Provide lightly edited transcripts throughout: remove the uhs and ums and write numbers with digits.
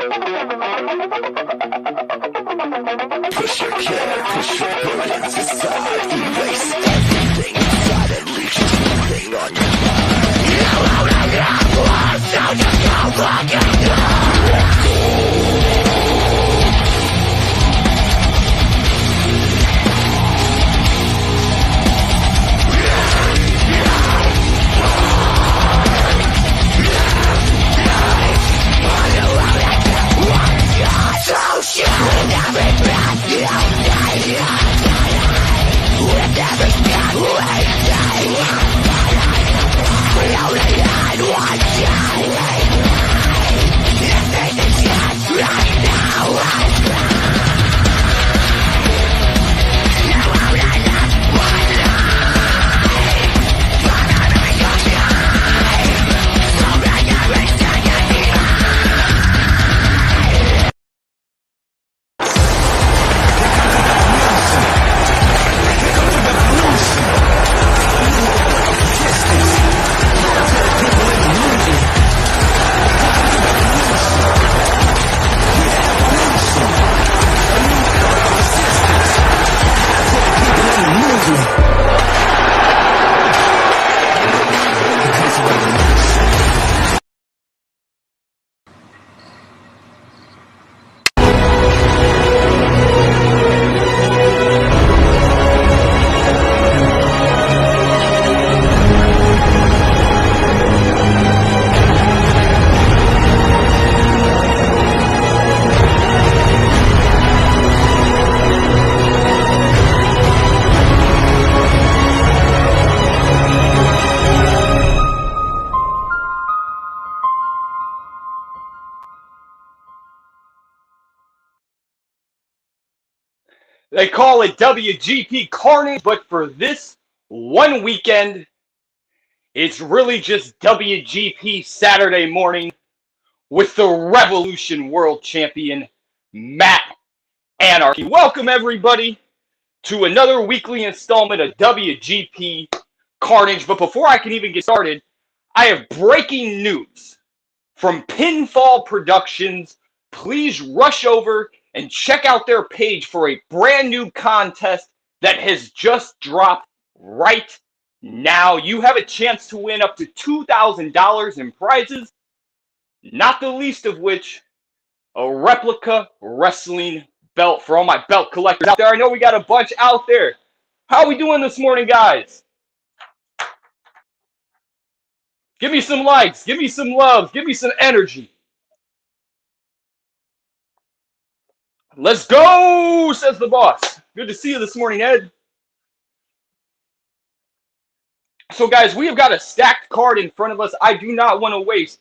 Push your care, push your burdens aside. Erase everything inside and leave just one thing on your mind. You only have one, so just go walk it. So shoot with every breath you take. With every step we take. We only had one day. Let's take the chance right now. You only have one life. Forever make your shine. So bring everything you need. They call it WGP Carnage, but for this one weekend, it's really just WGP Saturday morning with the Revolution World Champion, Matt Anarchy. Welcome, everybody, to another weekly installment of WGP Carnage. But before I can even get started, I have breaking news from PinFall Productions. Please rush over and check out their page for a brand new contest that has just dropped right now. You have a chance to win up to $2,000 in prizes, not the least of which a replica wrestling belt for all my belt collectors out there. I know we got a bunch out there. How are we doing this morning, guys? Give me some likes, give me some love, give me some energy. Let's go, says the boss. Good to see you this morning, Ed. So, guys, we have got a stacked card in front of us. I do not want to waste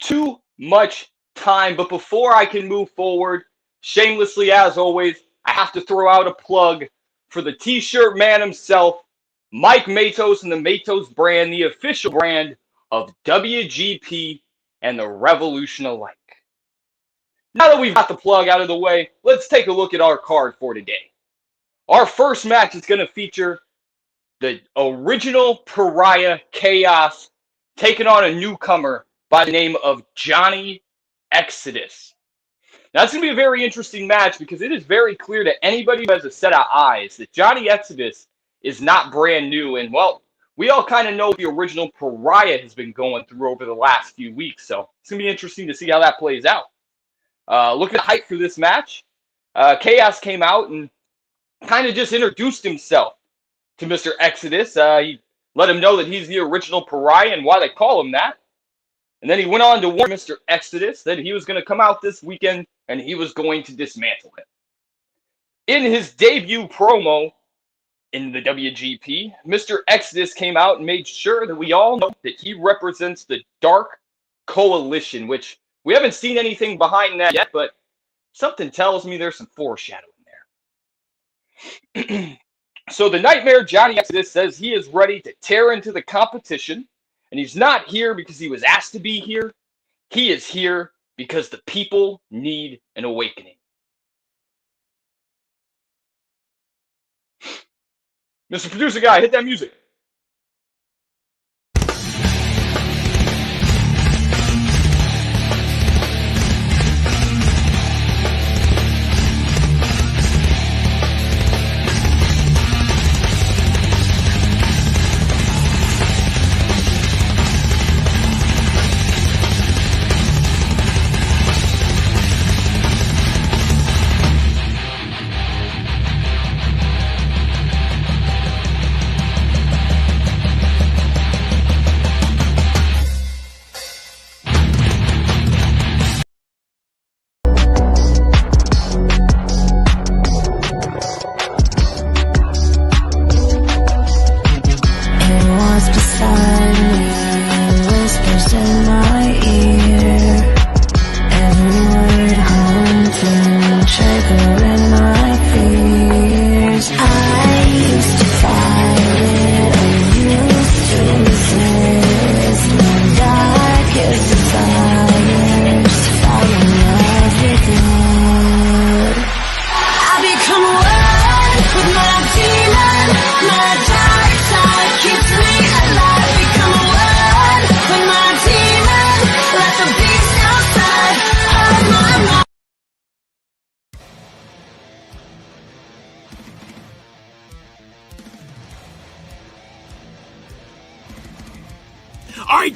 too much time. But before I can move forward, shamelessly, as always, I have to throw out a plug for the T-shirt man himself, Mike Matos and the Matos brand, the official brand of WGP and the Revolution alike. Now that we've got the plug out of the way, let's take a look at our card for today. Our first match is going to feature the original Pariah Chaos taking on a newcomer by the name of Johnny Exodus. Now, it's going to be a very interesting match because it is very clear to anybody who has a set of eyes that Johnny Exodus is not brand new. And, well, we all kind of know what the original Pariah has been going through over the last few weeks. So it's going to be interesting to see how that plays out. Look at the hype for this match. Chaos came out and kind of just introduced himself to Mr. Exodus. He let him know that he's the original Pariah and why they call him that. And then he went on to warn Mr. Exodus that he was going to come out this weekend and he was going to dismantle him. In his debut promo in the WGP, Mr. Exodus came out and made sure that we all know that he represents the Dark Coalition, which we haven't seen anything behind that yet, but something tells me there's some foreshadowing there. So the Nightmare Johnny Exodus says he is ready to tear into the competition, and he's not here because he was asked to be here. He is here because the people need an awakening. Mr. Producer Guy, hit that music.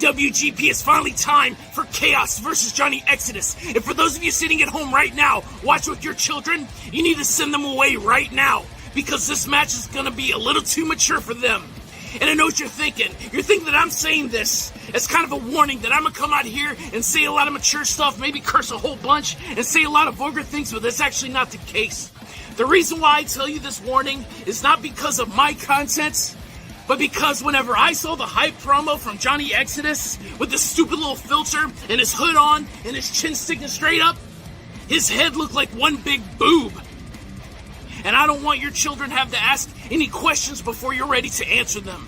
WGP, it's finally time for Chaos versus Johnny Exodus. And for those of you sitting at home right now, watching with your children, you need to send them away right now, because this match is going to be a little too mature for them. And I know what you're thinking. You're thinking that I'm saying this as kind of a warning that I'm going to come out here and say a lot of mature stuff, maybe curse a whole bunch, and say a lot of vulgar things, but that's actually not the case. The reason why I tell you this warning is not because of my content, but because whenever I saw the hype promo from Johnny Exodus with the stupid little filter and his hood on and his chin sticking straight up, his head looked like one big boob. And I don't want your children to have to ask any questions before you're ready to answer them.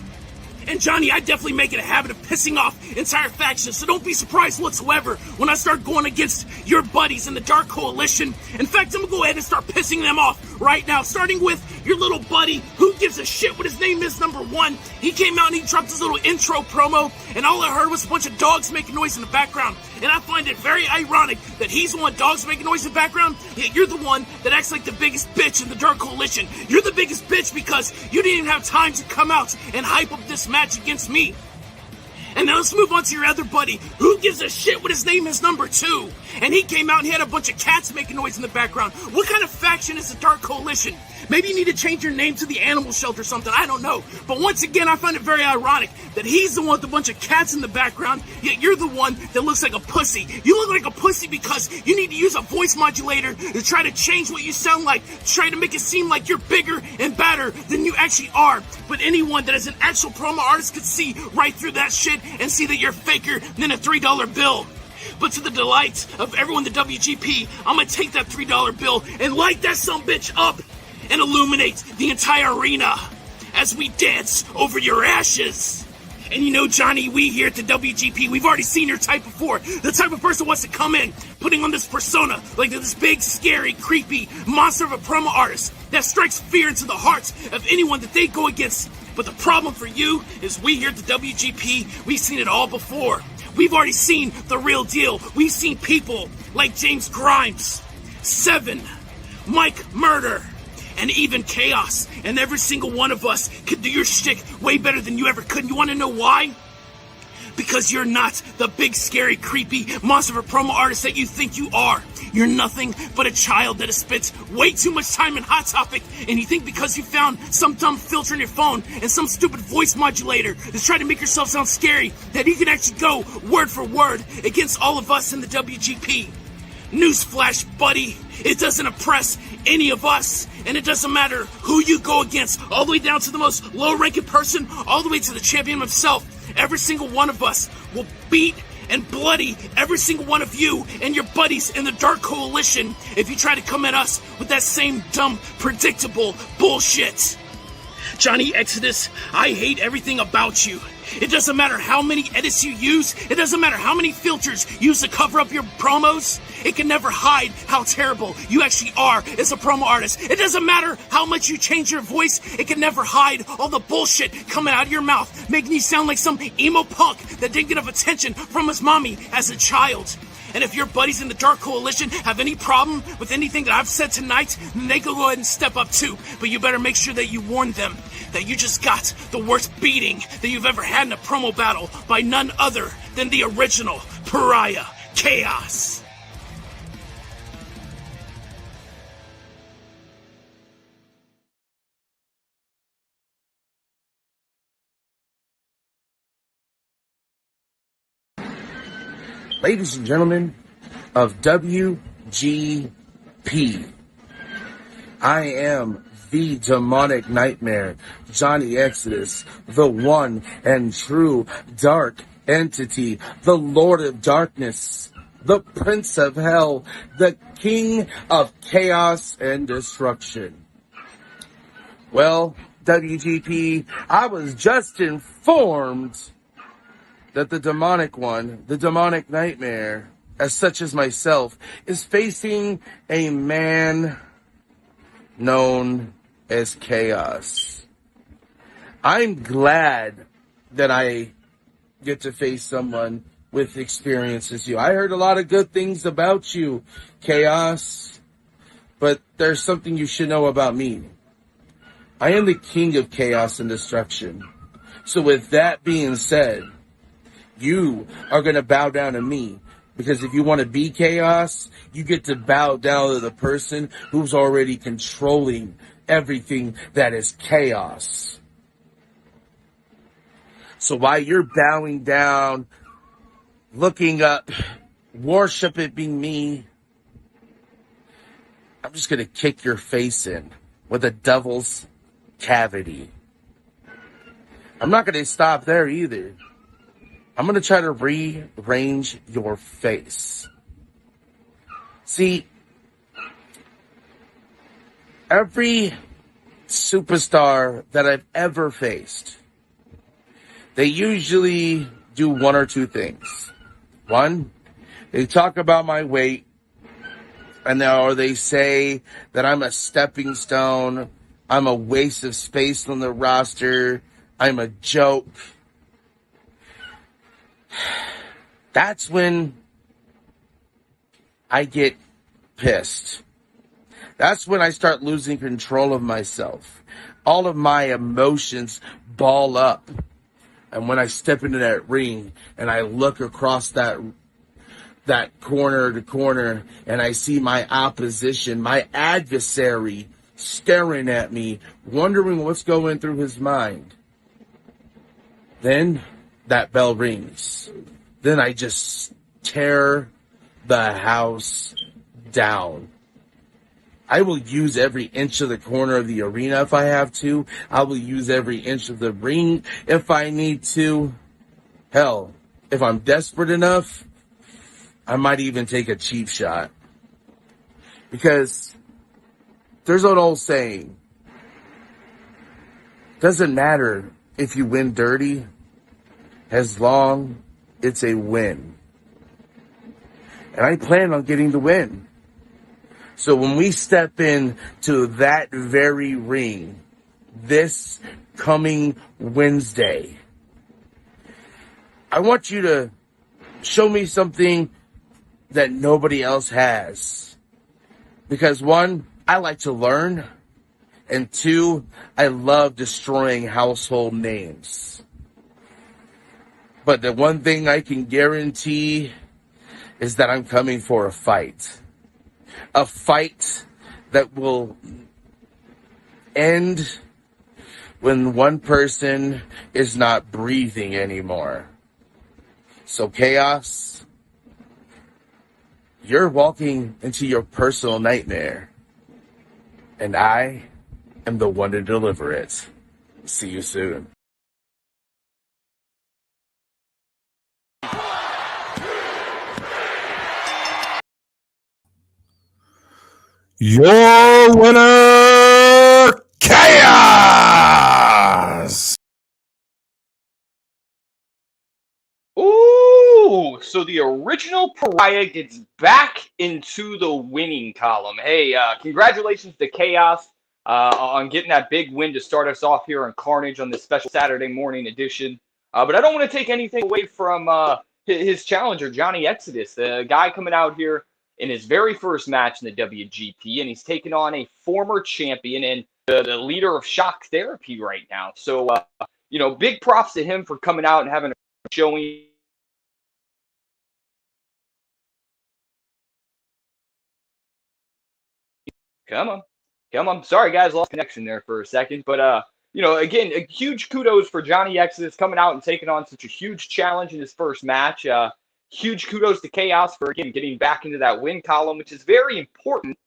And Johnny, I definitely make it a habit of pissing off entire factions, so don't be surprised whatsoever when I start going against your buddies in the Dark Coalition. In fact, I'm gonna go ahead and start pissing them off right now, starting with your little buddy, who gives a shit what his name is, number one. He came out and he dropped his little intro promo, and all I heard was a bunch of dogs making noise in the background. And I find it very ironic that he's the one dogs making noise in the background, yet you're the one that acts like the biggest bitch in the Dark Coalition. You're the biggest bitch because you didn't even have time to come out and hype up this match against me. And now let's move on to your other buddy, who gives a shit what his name is, number two. And he came out and he had a bunch of cats making noise in the background. What kind of faction is the Dark Coalition? Maybe you need to change your name to the Animal Shelter or something, I don't know. But once again, I find it very ironic that he's the one with a bunch of cats in the background, yet you're the one that looks like a pussy. You look like a pussy because you need to use a voice modulator to try to change what you sound like, to try to make it seem like you're bigger and badder than you actually are. But anyone that is an actual promo artist could see right through that shit and see that you're faker than a $3 bill. But to the delight of everyone in the WGP, I'm gonna take that $3 bill and light that sumbitch up and illuminate the entire arena as we dance over your ashes. And you know, Johnny, we here at the WGP, we've already seen your type before. The type of person who wants to come in, putting on this persona, like this big, scary, creepy monster of a promo artist that strikes fear into the hearts of anyone that they go against. But the problem for you is we here at the WGP, we've seen it all before. We've already seen the real deal. We've seen people like James Grimes, Seven, Mike Murder, and even Chaos. And every single one of us could do your shtick way better than you ever could. And you want to know why? Because you're not the big, scary, creepy monster of a promo artist that you think you are. You're nothing but a child that has spent way too much time in Hot Topic, and you think because you found some dumb filter in your phone and some stupid voice modulator that's trying to make yourself sound scary, that you can actually go word for word against all of us in the WGP. Newsflash, buddy, it doesn't impress any of us, and it doesn't matter who you go against, all the way down to the most low-ranking person, all the way to the champion himself. Every single one of us will beat and bloody every single one of you and your buddies in the Dark Coalition if you try to come at us with that same dumb, predictable bullshit. Johnny Exodus, I hate everything about you. It doesn't matter how many edits you use. It doesn't matter how many filters you use to cover up your promos. It can never hide how terrible you actually are as a promo artist. It doesn't matter how much you change your voice. It can never hide all the bullshit coming out of your mouth, making you sound like some emo punk that didn't get enough attention from his mommy as a child. And if your buddies in the Dark Coalition have any problem with anything that I've said tonight, then they can go ahead and step up too. But you better make sure that you warn them that you just got the worst beating that you've ever had in a promo battle by none other than the original Pariah, Chaos. Ladies and gentlemen of WGP, I am the demonic nightmare, Johnny Exodus, the one and true dark entity, the Lord of Darkness, the Prince of Hell, the King of Chaos and Destruction. Well, WGP, I was just informed that the demonic one, the demonic nightmare, as such as myself, is facing a man known as Chaos. I'm glad that I get to face someone with experience as you. I heard a lot of good things about you, Chaos, but there's something you should know about me. I am the king of chaos and destruction. So with that being said, You are going to bow down to me. Because if you want to be chaos, you get to bow down to the person who's already controlling everything that is chaos. So while you're bowing down, looking up, worshiping me, I'm just going to kick your face in with a devil's cavity. I'm not going to stop there either. I'm going to try to rearrange your face. See, every superstar that I've ever faced, they usually do one or two things. One, they talk about my weight, or they say that I'm a stepping stone, I'm a waste of space on the roster, I'm a joke. That's when I get pissed. That's when I start losing control of myself. All of my emotions ball up. And when I step into that ring and I look across that corner to corner and I see my opposition, my adversary staring at me, wondering what's going through his mind, then that bell rings. Then I just tear the house down. I will use every inch of the corner of the arena if I have to. I will use every inch of the ring if I need to. Hell, if I'm desperate enough, I might even take a cheap shot. Because there's an old saying, doesn't matter if you win dirty, as long it's a win. And I plan on getting the win. So when we step into that very ring this coming Wednesday, I want you to show me something that nobody else has. Because one, I like to learn. And two, I love destroying household names. But the one thing I can guarantee is that I'm coming for a fight. A fight that will end when one person is not breathing anymore. So Chaos, you're walking into your personal nightmare. And I am the one to deliver it. See you soon. Your winner, Chaos! Ooh, so the original Pariah gets back into the winning column. Hey, congratulations to Chaos on getting that big win to start us off here on Carnage on this special Saturday morning edition. But I don't want to take anything away from his challenger, Johnny Exodus, the guy coming out here in his very first match in the WGP, and he's taking on a former champion and the leader of Shock Therapy right now. So, big props to him for coming out and having a showing. Come on. Come on. Sorry, guys, lost connection there for a second. But, again, a huge kudos for Johnny Exodus coming out and taking on such a huge challenge in his first match. Huge kudos to Chaos for, again, getting back into that win column, which is very important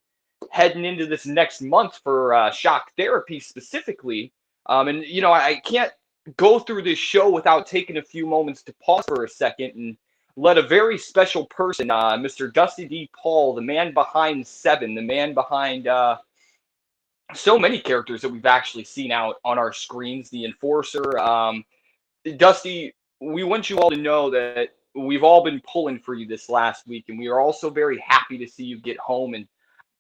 heading into this next month for Shock Therapy specifically. I can't go through this show without taking a few moments to pause for a second and let a very special person, Mr. Dusty D. Paul, the man behind Seven, the man behind so many characters that we've actually seen out on our screens, the Enforcer. Dusty, we want you all to know that we've all been pulling for you this last week, and we are also very happy to see you get home and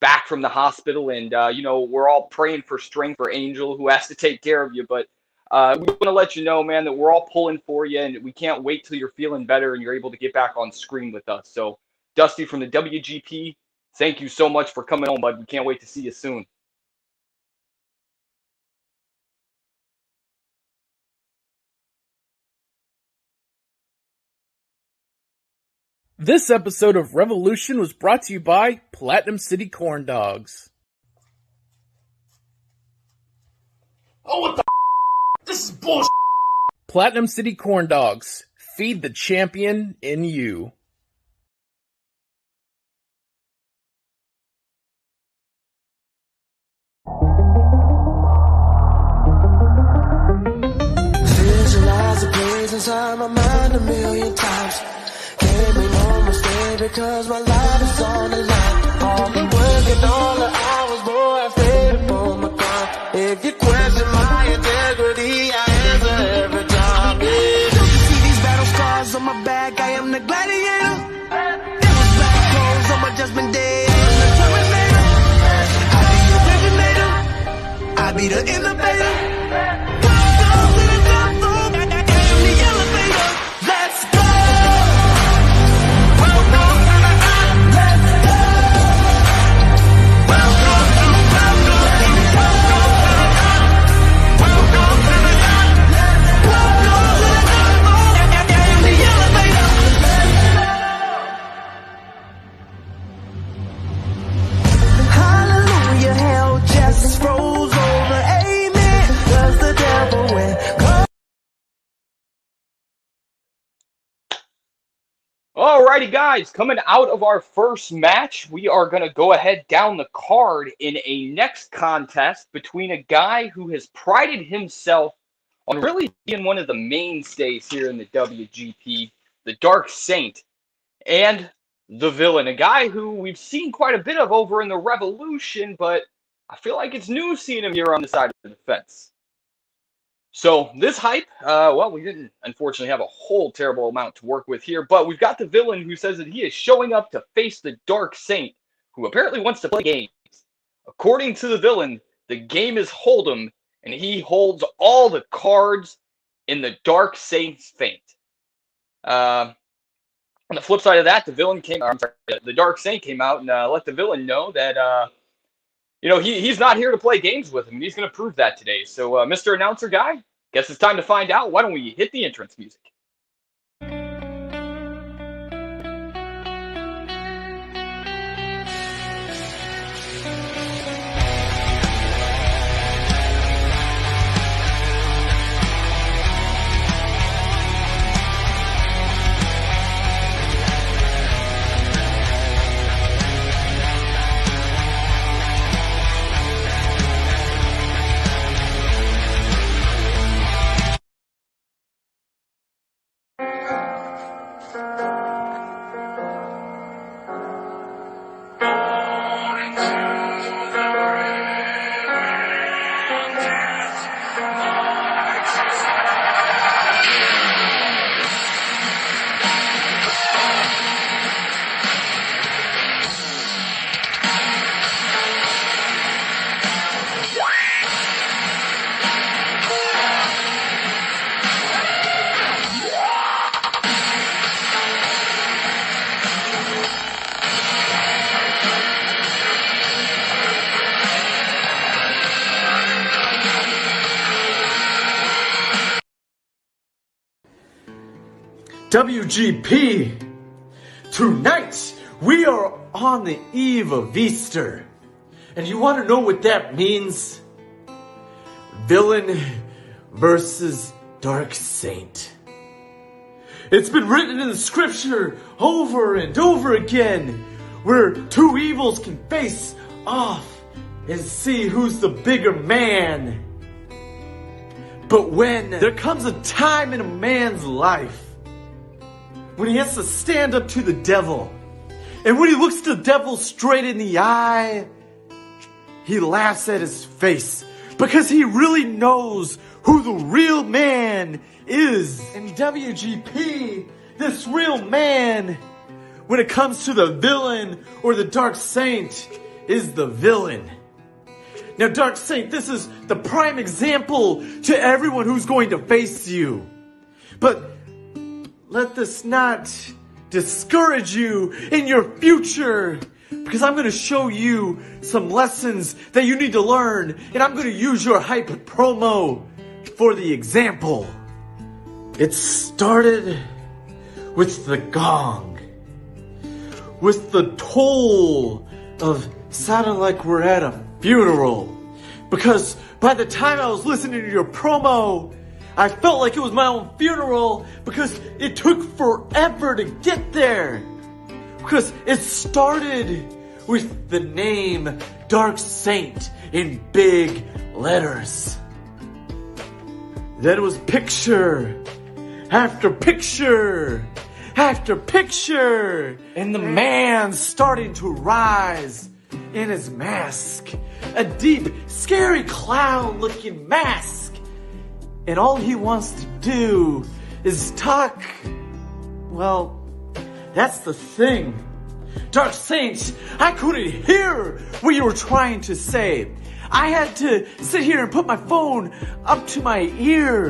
back from the hospital. And, we're all praying for strength for Angel, who has to take care of you. But we want to let you know, man, that we're all pulling for you, and we can't wait till you're feeling better and you're able to get back on screen with us. So, Dusty from the WGP, thank you so much for coming home, bud. We can't wait to see you soon. This episode of Revolution was brought to you by Platinum City Corn Dogs. Oh, what the This is bullshit! Platinum City Corn Dogs. Feed the champion in you. Visualize the place inside my mind a million times. Can't make no mistake because my life is on the line. All the work and all the hours, boy, I stayed upon my grind. If you question my integrity, I answer every time. Yeah. Don't you see these battle scars on my back? I am the gladiator. There was black clothes on my judgment day. I am the terminator. I be the originator. I be the innovator. Welcome to the top floor. I am the elevator. Let's go. Welcome to the top. Let's go. Welcome to the top. Welcome to the top. Welcome to the top. Welcome to the top floor. I am the elevator. Hallelujah, hell just froze over. Amen. Does the devil win? Alrighty, guys, coming out of our first match, we are going to go ahead down the card in a next contest between a guy who has prided himself on really being one of the mainstays here in the WGP, the Dark Saint, and the Villain, a guy who we've seen quite a bit of over in the Revolution, but I feel like it's new seeing him here on the side of the fence. So this hype, well, we didn't unfortunately have a whole terrible amount to work with here, but we've got the Villain who says that he is showing up to face the Dark Saint, who apparently wants to play games. According to the Villain, the game is Hold'em, and he holds all the cards in the Dark Saint's feint. On the flip side of that, the Dark Saint came out and let the Villain know that he's not here to play games with him, and he's going to prove that today. So, Mr. Announcer Guy, guess it's time to find out. Why don't we hit the entrance music? WGP! Tonight, we are on the eve of Easter. And you want to know what that means? Villain versus Dark Saint. It's been written in the scripture over and over again, where two evils can face off and see who's the bigger man. But when there comes a time in a man's life when he has to stand up to the devil, and when he looks the devil straight in the eye, he laughs at his face because he really knows who the real man is. In WGP, this real man, when it comes to the villain or the Dark Saint, is the villain. Now, Dark Saint, this is the prime example to everyone who's going to face you. But let this not discourage you in your future, because I'm going to show you some lessons that you need to learn, and I'm going to use your hype promo for the example. It started with the gong. with the toll of sounding like we're at a funeral. Because by the time I was listening to your promo, I felt like it was my own funeral because it took forever to get there. Because it started with the name Dark Saint in big letters. Then it was picture after picture after picture, and the man starting to rise in his mask. A deep, scary clown-looking mask. And all he wants to do is talk. Well, that's the thing. Dark Saints, I couldn't hear what you were trying to say. I had to sit here and put my phone up to my ear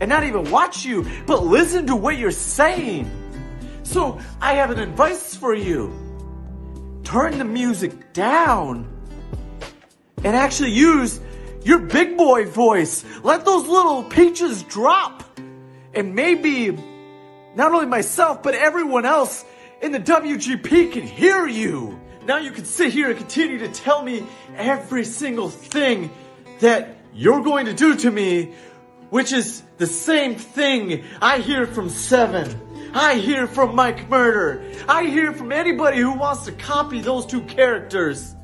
and not even watch you, but listen to what you're saying. So I have an advice for you. Turn the music down and actually use your big boy voice. Let those little peaches drop. And maybe not only myself, but everyone else in the WGP can hear you. Now you can sit here and continue to tell me every single thing that you're going to do to me, which is the same thing I hear from Seven. I hear from Mike Murder. I hear from anybody who wants to copy those two characters.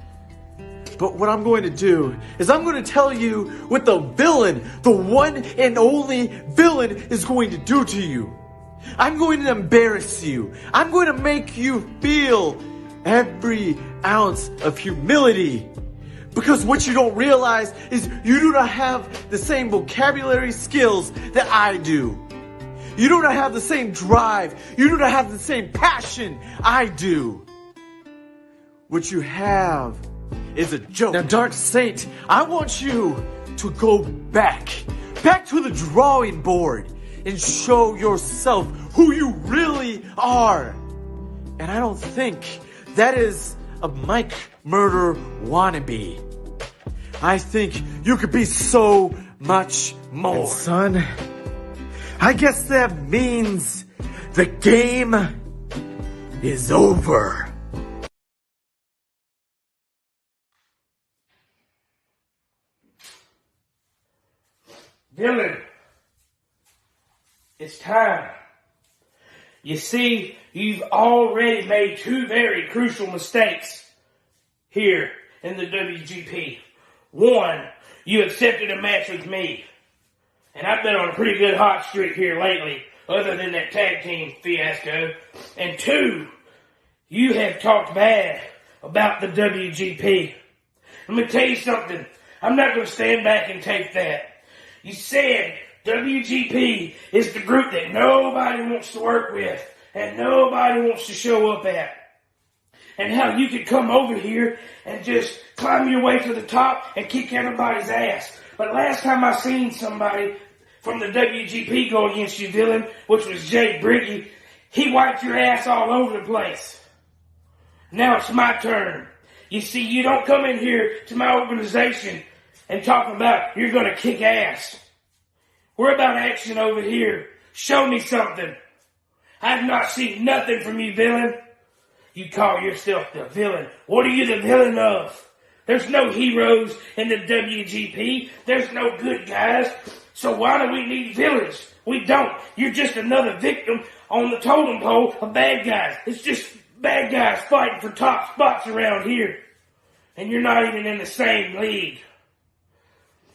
But what I'm going to do is I'm going to tell you what the villain, the one and only villain, is going to do to you. I'm going to embarrass you. I'm going to make you feel every ounce of humility. Because what you don't realize is you do not have the same vocabulary skills that I do. You do not have the same drive. You do not have the same passion I do. What you have is a joke. Now, Dark Saint, I want you to go back to the drawing board and show yourself who you really are. And I don't think that is a Mike Murder wannabe. I think you could be so much more. And son, I guess that means the game is over. Villain, it's time. You see, you've already made two very crucial mistakes here in the WGP. One, you accepted a match with me. And I've been on a pretty good hot streak here lately, other than that tag team fiasco. And two, you have talked bad about the WGP. Let me tell you something. I'm not going to stand back and take that. You said WGP is the group that nobody wants to work with and nobody wants to show up at. And how you could come over here and just climb your way to the top and kick everybody's ass. But last time I seen somebody from the WGP go against you, villain, which was Jay Briggy, he wiped your ass all over the place. Now it's my turn. You see, you don't come in here to my organization and talk about you're going to kick ass. We're about action over here. Show me something. I have not seen nothing from you, villain. You call yourself the villain. What are you the villain of? There's no heroes in the WGP. There's no good guys. So why do we need villains? We don't. You're just another victim on the totem pole of bad guys. It's just bad guys fighting for top spots around here. And you're not even in the same league.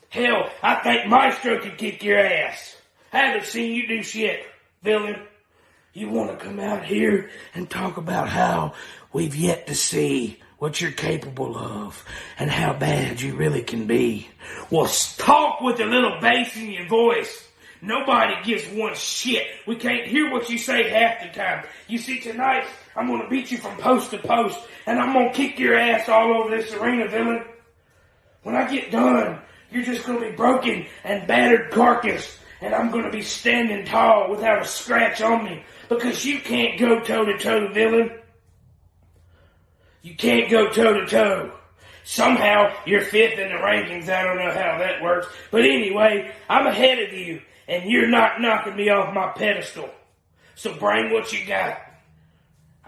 Hell, I think Maestro could kick your ass. I haven't seen you do shit, villain. You want to come out here and talk about how we've yet to see what you're capable of and how bad you really can be. Well, talk with a little bass in your voice. Nobody gives one shit. We can't hear what you say half the time. You see, tonight, I'm going to beat you from post to post, and I'm going to kick your ass all over this arena, villain. When I get done, you're just going to be broken and battered carcass, and I'm going to be standing tall without a scratch on me, because you can't go toe-to-toe, villain. You can't go toe-to-toe. Somehow, you're fifth in the rankings. I don't know how that works. But anyway, I'm ahead of you, and you're not knocking me off my pedestal. So bring what you got.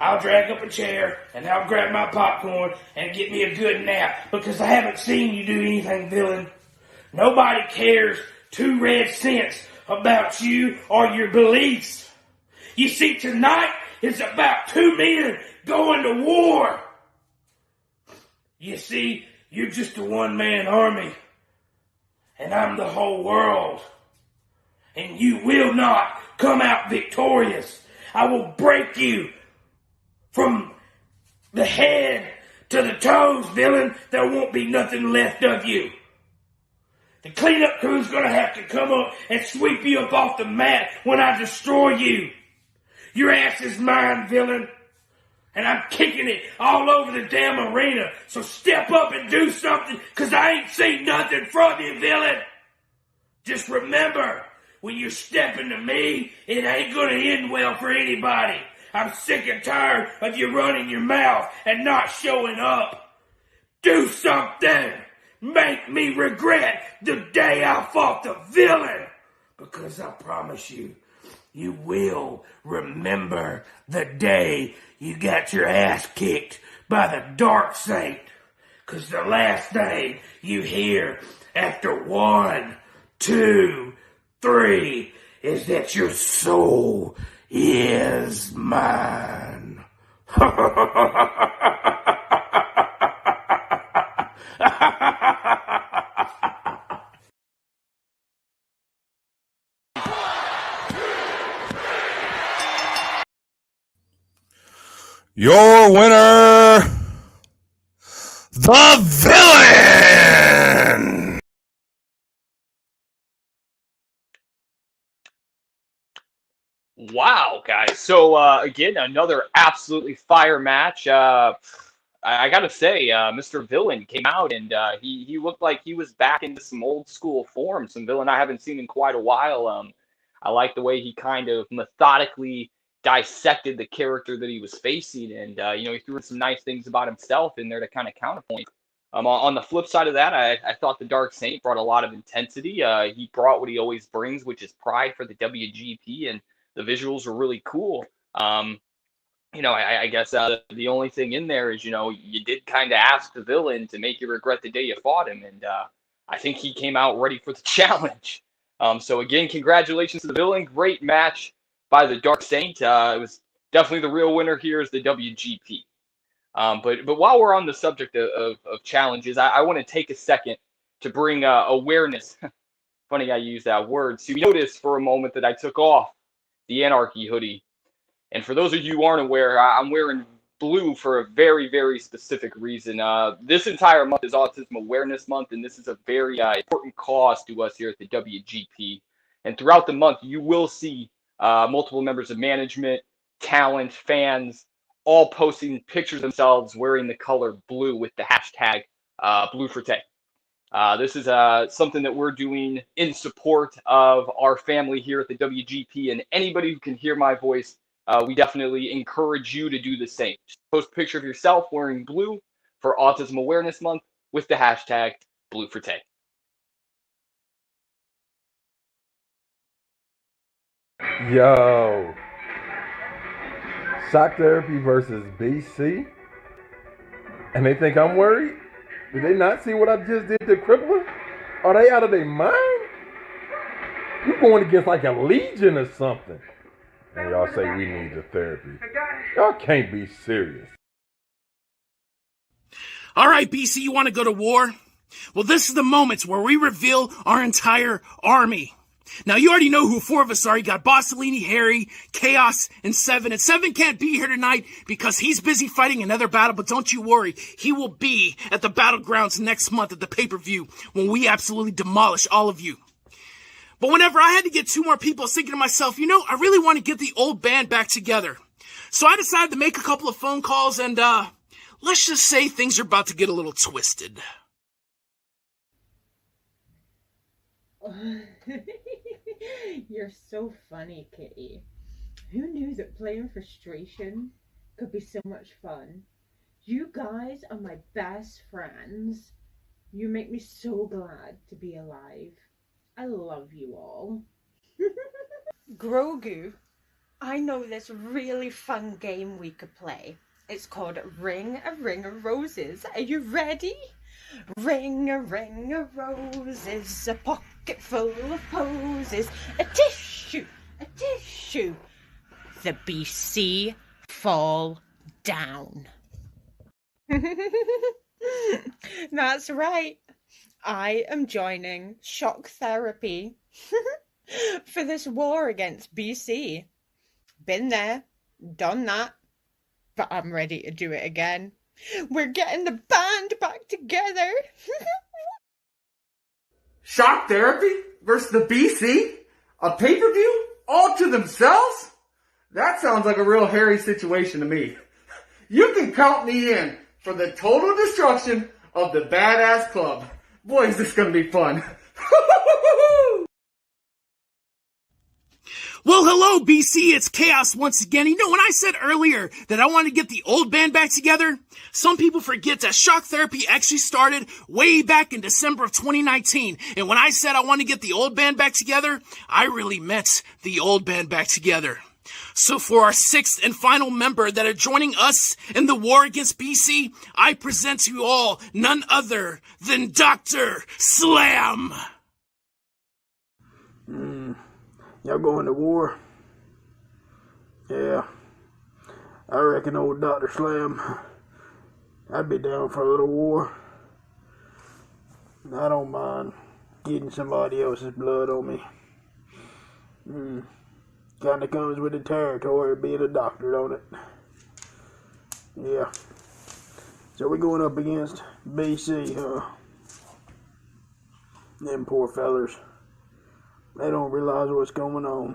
I'll drag up a chair and I'll grab my popcorn and get me a good nap because I haven't seen you do anything, villain. Nobody cares 2 red cents about you or your beliefs. You see, tonight is about 2 men going to war. You see, you're just a one-man army, and I'm the whole world. And you will not come out victorious. I will break you from the head to the toes, villain. There won't be nothing left of you. The cleanup crew's gonna have to come up and sweep you up off the mat when I destroy you. Your ass is mine, villain. And I'm kicking it all over the damn arena. So step up and do something, cause I ain't seen nothing from you, villain. Just remember, when you're stepping to me, it ain't gonna end well for anybody. I'm sick and tired of you running your mouth and not showing up. Do something. Make me regret the day I fought the villain. Because I promise you, you will remember the day you got your ass kicked by the Dark Saint. Because the last thing you hear after 1, 2, 3 is that your soul is mine. Your winner, the villain. Wow, guys. So again, another absolutely fire match. I gotta say, Mr. Villain came out and he looked like he was back into some old school form, some villain I haven't seen in quite a while. I like the way he kind of methodically dissected the character that he was facing, and he threw in some nice things about himself in there to kind of counterpoint. On the flip side of that, I thought the Dark Saint brought a lot of intensity. He brought what he always brings, which is pride for the WGP, and the visuals were really cool. I guess the only thing in there is, you did kind of ask the villain to make you regret the day you fought him, and I think he came out ready for the challenge. So again, congratulations to the villain. Great match by the Dark Saint. It was definitely the real winner here is the WGP. But while we're on the subject of challenges, I want to take a second to bring awareness. Funny I use that word. So you notice for a moment that I took off the Anarchy hoodie. And for those of you who aren't aware, I'm wearing blue for a very, very specific reason. This entire month is Autism Awareness Month, and this is a very important cause to us here at the WGP. And throughout the month, you will see multiple members of management, talent, fans, all posting pictures of themselves wearing the color blue with the hashtag #BlueForTay. This is something that we're doing in support of our family here at the WGP, and anybody who can hear my voice, we definitely encourage you to do the same. Just post a picture of yourself wearing blue for Autism Awareness Month with the hashtag #BlueForTay. Yo, shock therapy versus BC, and they think I'm worried? Did they not see what I just did to Crippler? Are they out of their mind? You going against like a legion or something? And y'all say we need the therapy. Y'all can't be serious. All right, BC, you want to go to war? Well, this is the moment where we reveal our entire army. Now, you already know who 4 of us are. You got Bossellini, Harry, Chaos, and Seven. And Seven can't be here tonight because he's busy fighting another battle, but don't you worry. He will be at the Battlegrounds next month at the pay-per-view when we absolutely demolish all of you. But whenever I had to get 2 more people, I was thinking to myself, I really want to get the old band back together. So I decided to make a couple of phone calls, and let's just say things are about to get a little twisted. You're so funny, Kitty. Who knew that playing frustration could be so much fun? You guys are my best friends. You make me so glad to be alive. I love you all. Grogu, I know this really fun game we could play. It's called Ring of Roses. Are you ready? Ring of roses, a pocket full of posies, a tissue, the BC fall down. That's right. I am joining shock therapy for this war against BC. Been there, done that, but I'm ready to do it again. We're getting the band back together. Shock Therapy versus the BC? A pay-per-view? All to themselves? That sounds like a real hairy situation to me. You can count me in for the total destruction of the Badass Club. Boy, is this gonna be fun. Well, hello, BC. It's Chaos once again. You know, when I said earlier that I wanted to get the old band back together, some people forget that Shock Therapy actually started way back in December of 2019. And when I said I want to get the old band back together, I really meant the old band back together. So for our sixth and final member that are joining us in the war against BC, I present to you all none other than Dr. Slam. Y'all going to war? Yeah. I reckon old Dr. Slam, I'd be down for a little war. I don't mind getting somebody else's blood on me. Kinda comes with the territory of being a doctor, don't it? Yeah. So we're going up against BC, huh? Them poor fellers. They don't realize what's going on.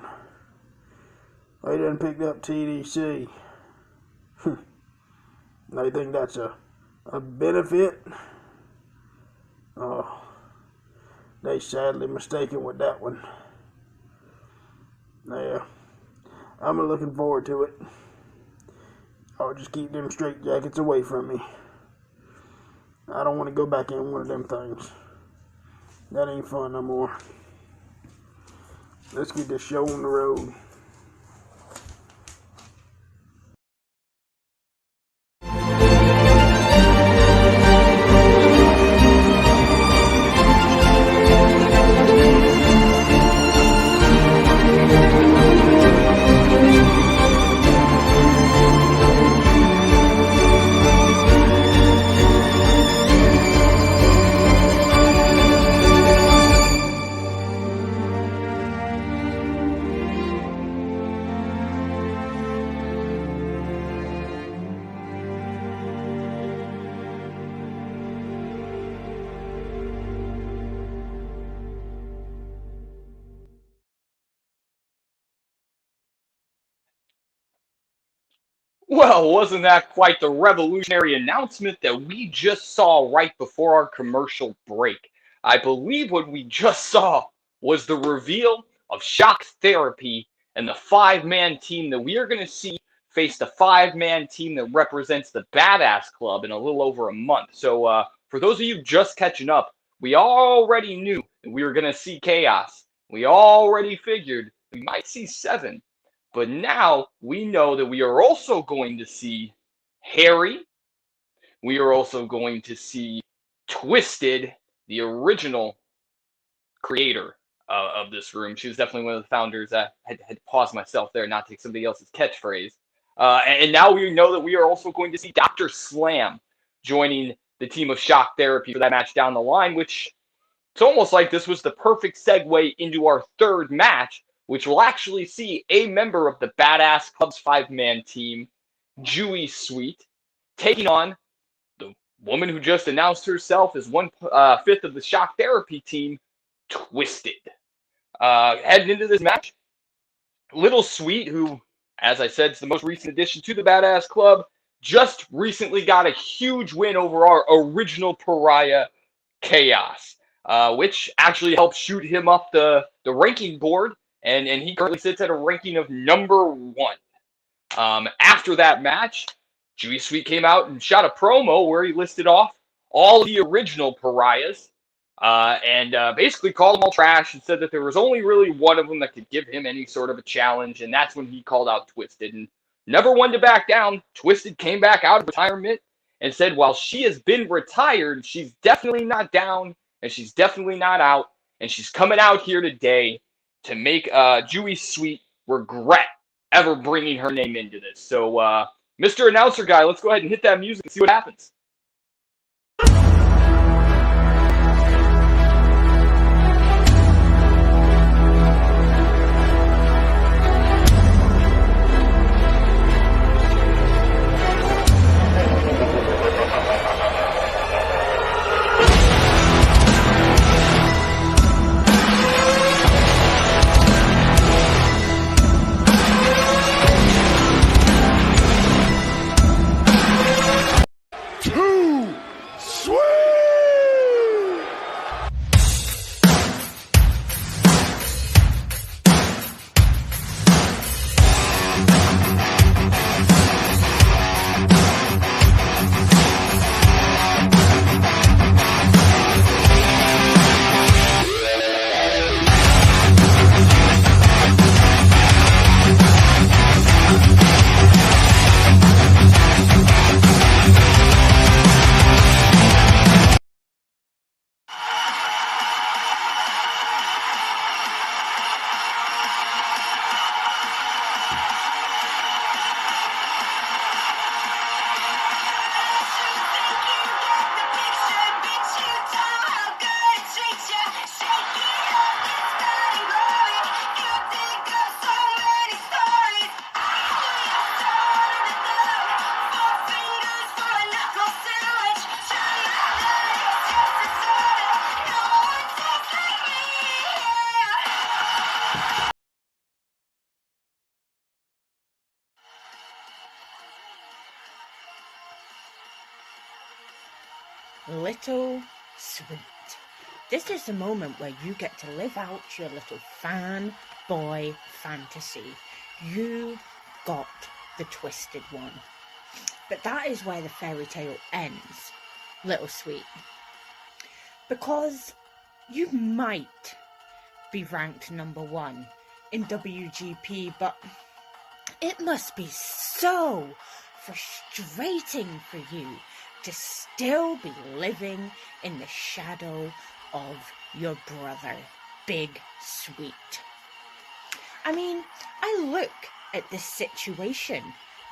They done picked up TDC. They think that's a benefit. Oh, they sadly mistaken with that one. Yeah, I'm looking forward to it. I'll just keep them straitjackets away from me. I don't want to go back in one of them things. That ain't fun no more. Let's get this show on the road. Well, wasn't that quite the revolutionary announcement that we just saw right before our commercial break? I believe what we just saw was the reveal of Shock Therapy and the five-man team that we are going to see face the five-man team that represents the Badass Club in a little over a month. So for those of you just catching up, we already knew that we were going to see Chaos. We already figured we might see Seven. But now we know that we are also going to see Harry. We are also going to see Twisted, the original creator of this room. She was definitely one of the founders. I had to pause myself there, not take somebody else's catchphrase. And now we know that we are also going to see Dr. Slam joining the team of Shock Therapy for that match down the line, which it's almost like this was the perfect segue into our third match, which will actually see a member of the Badass Club's five-man team, Jewy Sweet, taking on the woman who just announced herself as 1/5 of the Shock Therapy team, Twisted. Heading into this match, Little Sweet, who, as I said, is the most recent addition to the Badass Club, just recently got a huge win over our original pariah, Chaos, which actually helped shoot him up the ranking board. And he currently sits at a ranking of number 1. After that match, Jewy Sweet came out and shot a promo where he listed off all the original pariahs. and basically called them all trash and said that there was only really one of them that could give him any sort of a challenge, and that's when he called out Twisted. And never one to back down. Twisted came back out of retirement and said while she has been retired, she's definitely not down, and she's definitely not out, and she's coming out here today to make Jewy Sweet regret ever bringing her name into this. So, Mr. Announcer Guy, let's go ahead and hit that music and see what happens. Little Sweet. This is the moment where you get to live out your little fanboy fantasy. You got the twisted one. But that is where the fairy tale ends, Little Sweet. Because you might be ranked number 1 in WGP, but it must be so frustrating for you to still be living in the shadow of your brother, Big Sweet. I mean, I look at this situation,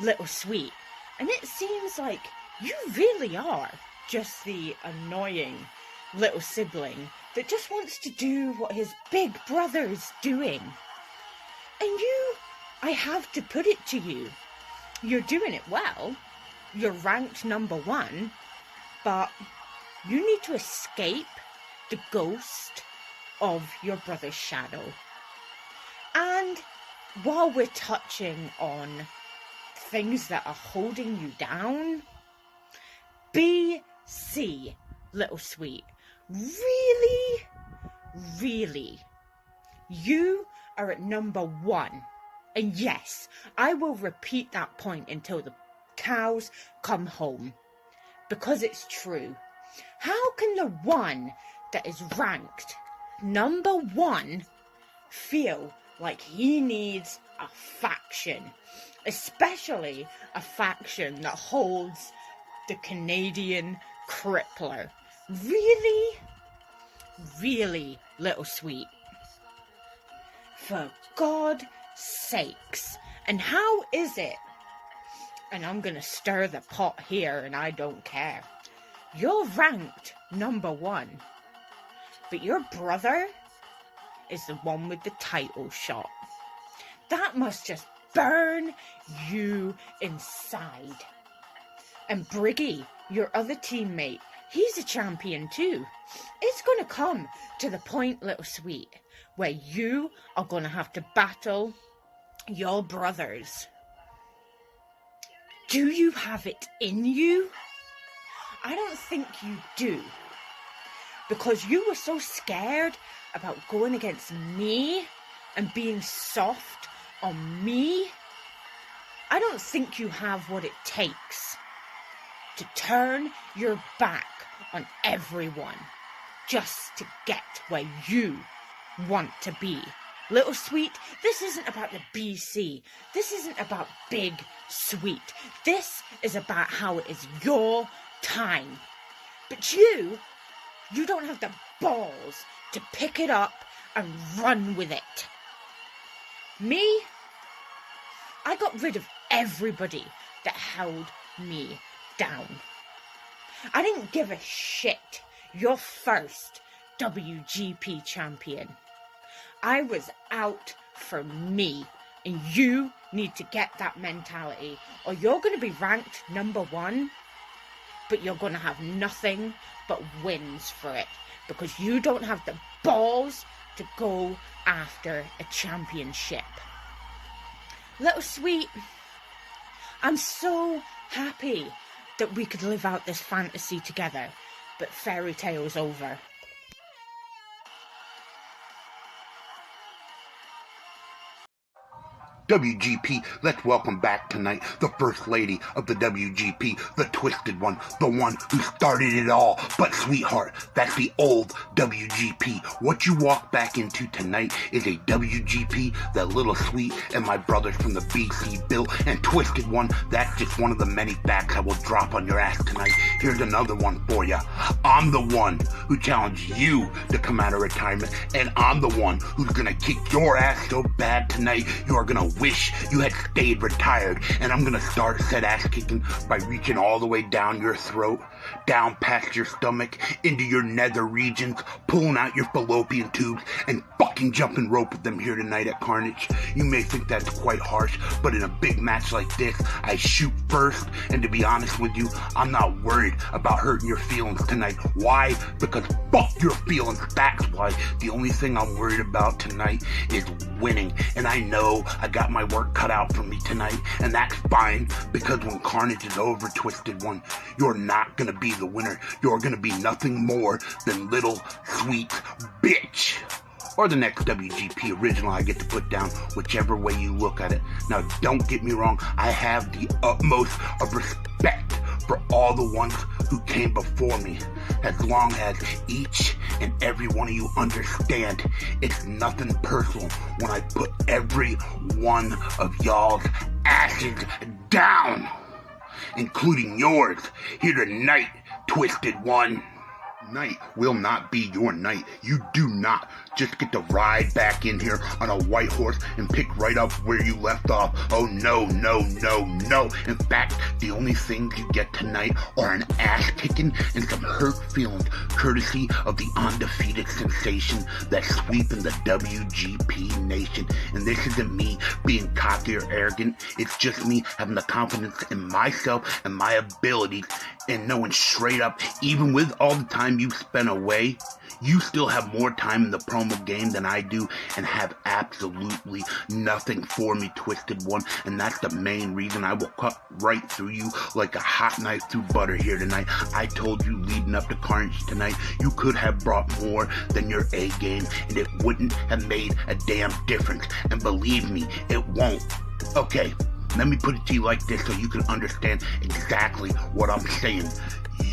Little Sweet, and it seems like you really are just the annoying little sibling that just wants to do what his big brother's doing. And you, I have to put it to you, you're doing it well. You're ranked number 1, but you need to escape the ghost of your brother's shadow. And while we're touching on things that are holding you down, BC, Little Sweet, really, you are at number 1. And yes, I will repeat that point until the cows come home, because it's true. How can the one that is ranked number 1 feel like he needs a faction, especially a faction that holds the Canadian crippler? Really, Little Sweet, for God's sakes. And how is it, and I'm gonna stir the pot here and I don't care, you're ranked number 1, but your brother is the one with the title shot? That must just burn you inside. And Briggy, your other teammate, he's a champion too. It's gonna come to the point, Little Sweet, where you are gonna have to battle your brothers. Do you have it in you? I don't think you do. Because you were so scared about going against me and being soft on me. I don't think you have what it takes to turn your back on everyone just to get where you want to be. Little Sweet, this isn't about the BC. This isn't about Big Sweet. This is about how it is your time. But you don't have the balls to pick it up and run with it. Me, I got rid of everybody that held me down. I didn't give a shit. Your first WGP champion. I was out for me, and you need to get that mentality, or you're going to be ranked number 1, but you're going to have nothing but wins for it, because you don't have the balls to go after a championship. Little Sweet, I'm so happy that we could live out this fantasy together, but fairy tale's over. WGP, let's welcome back tonight the First Lady of the WGP, the Twisted One, the one who started it all. But sweetheart, that's the old WGP. What you walk back into tonight is a WGP that Little Sweet and my brothers from the BC built. And Twisted One, that's just one of the many facts I will drop on your ass tonight. Here's another one for you. I'm the one who challenged you to come out of retirement, and I'm the one who's gonna kick your ass so bad tonight you are gonna wish you had stayed retired. And I'm gonna start said ass kicking by reaching all the way down your throat, down past your stomach, into your nether regions, pulling out your fallopian tubes, and fucking jumping rope with them here tonight at Carnage. You may think that's quite harsh, but in a big match like this, I shoot first, and to be honest with you, I'm not worried about hurting your feelings tonight. Why? Because fuck your feelings. That's why. The only thing I'm worried about tonight is winning, and I know I got my work cut out for me tonight, and that's fine, because when Carnage is over, Twisted One, you're not gonna be the winner. You're gonna be nothing more than Little Sweet Bitch, or the next WGP original I get to put down, whichever way you look at it. Now, don't get me wrong, I have the utmost of respect for all the ones who came before me, as long as each and every one of you understand it's nothing personal when I put every one of y'all's asses down, including yours here tonight, Twisted One. Night will not be your night. You do not just get to ride back in here on a white horse and pick right up where you left off. Oh no, no, no, no. In fact, the only things you get tonight are an ass kicking and some hurt feelings, courtesy of the undefeated sensation that's sweeping the WGP nation. And this isn't me being cocky or arrogant. It's just me having the confidence in myself and my abilities, and knowing straight up, even with all the time you've spent away, you still have more time in the promo game than I do, and have absolutely nothing for me, Twisted One. And that's the main reason I will cut right through you like a hot knife through butter here tonight. I told you leading up to Carnage tonight, you could have brought more than your A game, and it wouldn't have made a damn difference. And believe me, it won't. Okay, let me put it to you like this so you can understand exactly what I'm saying.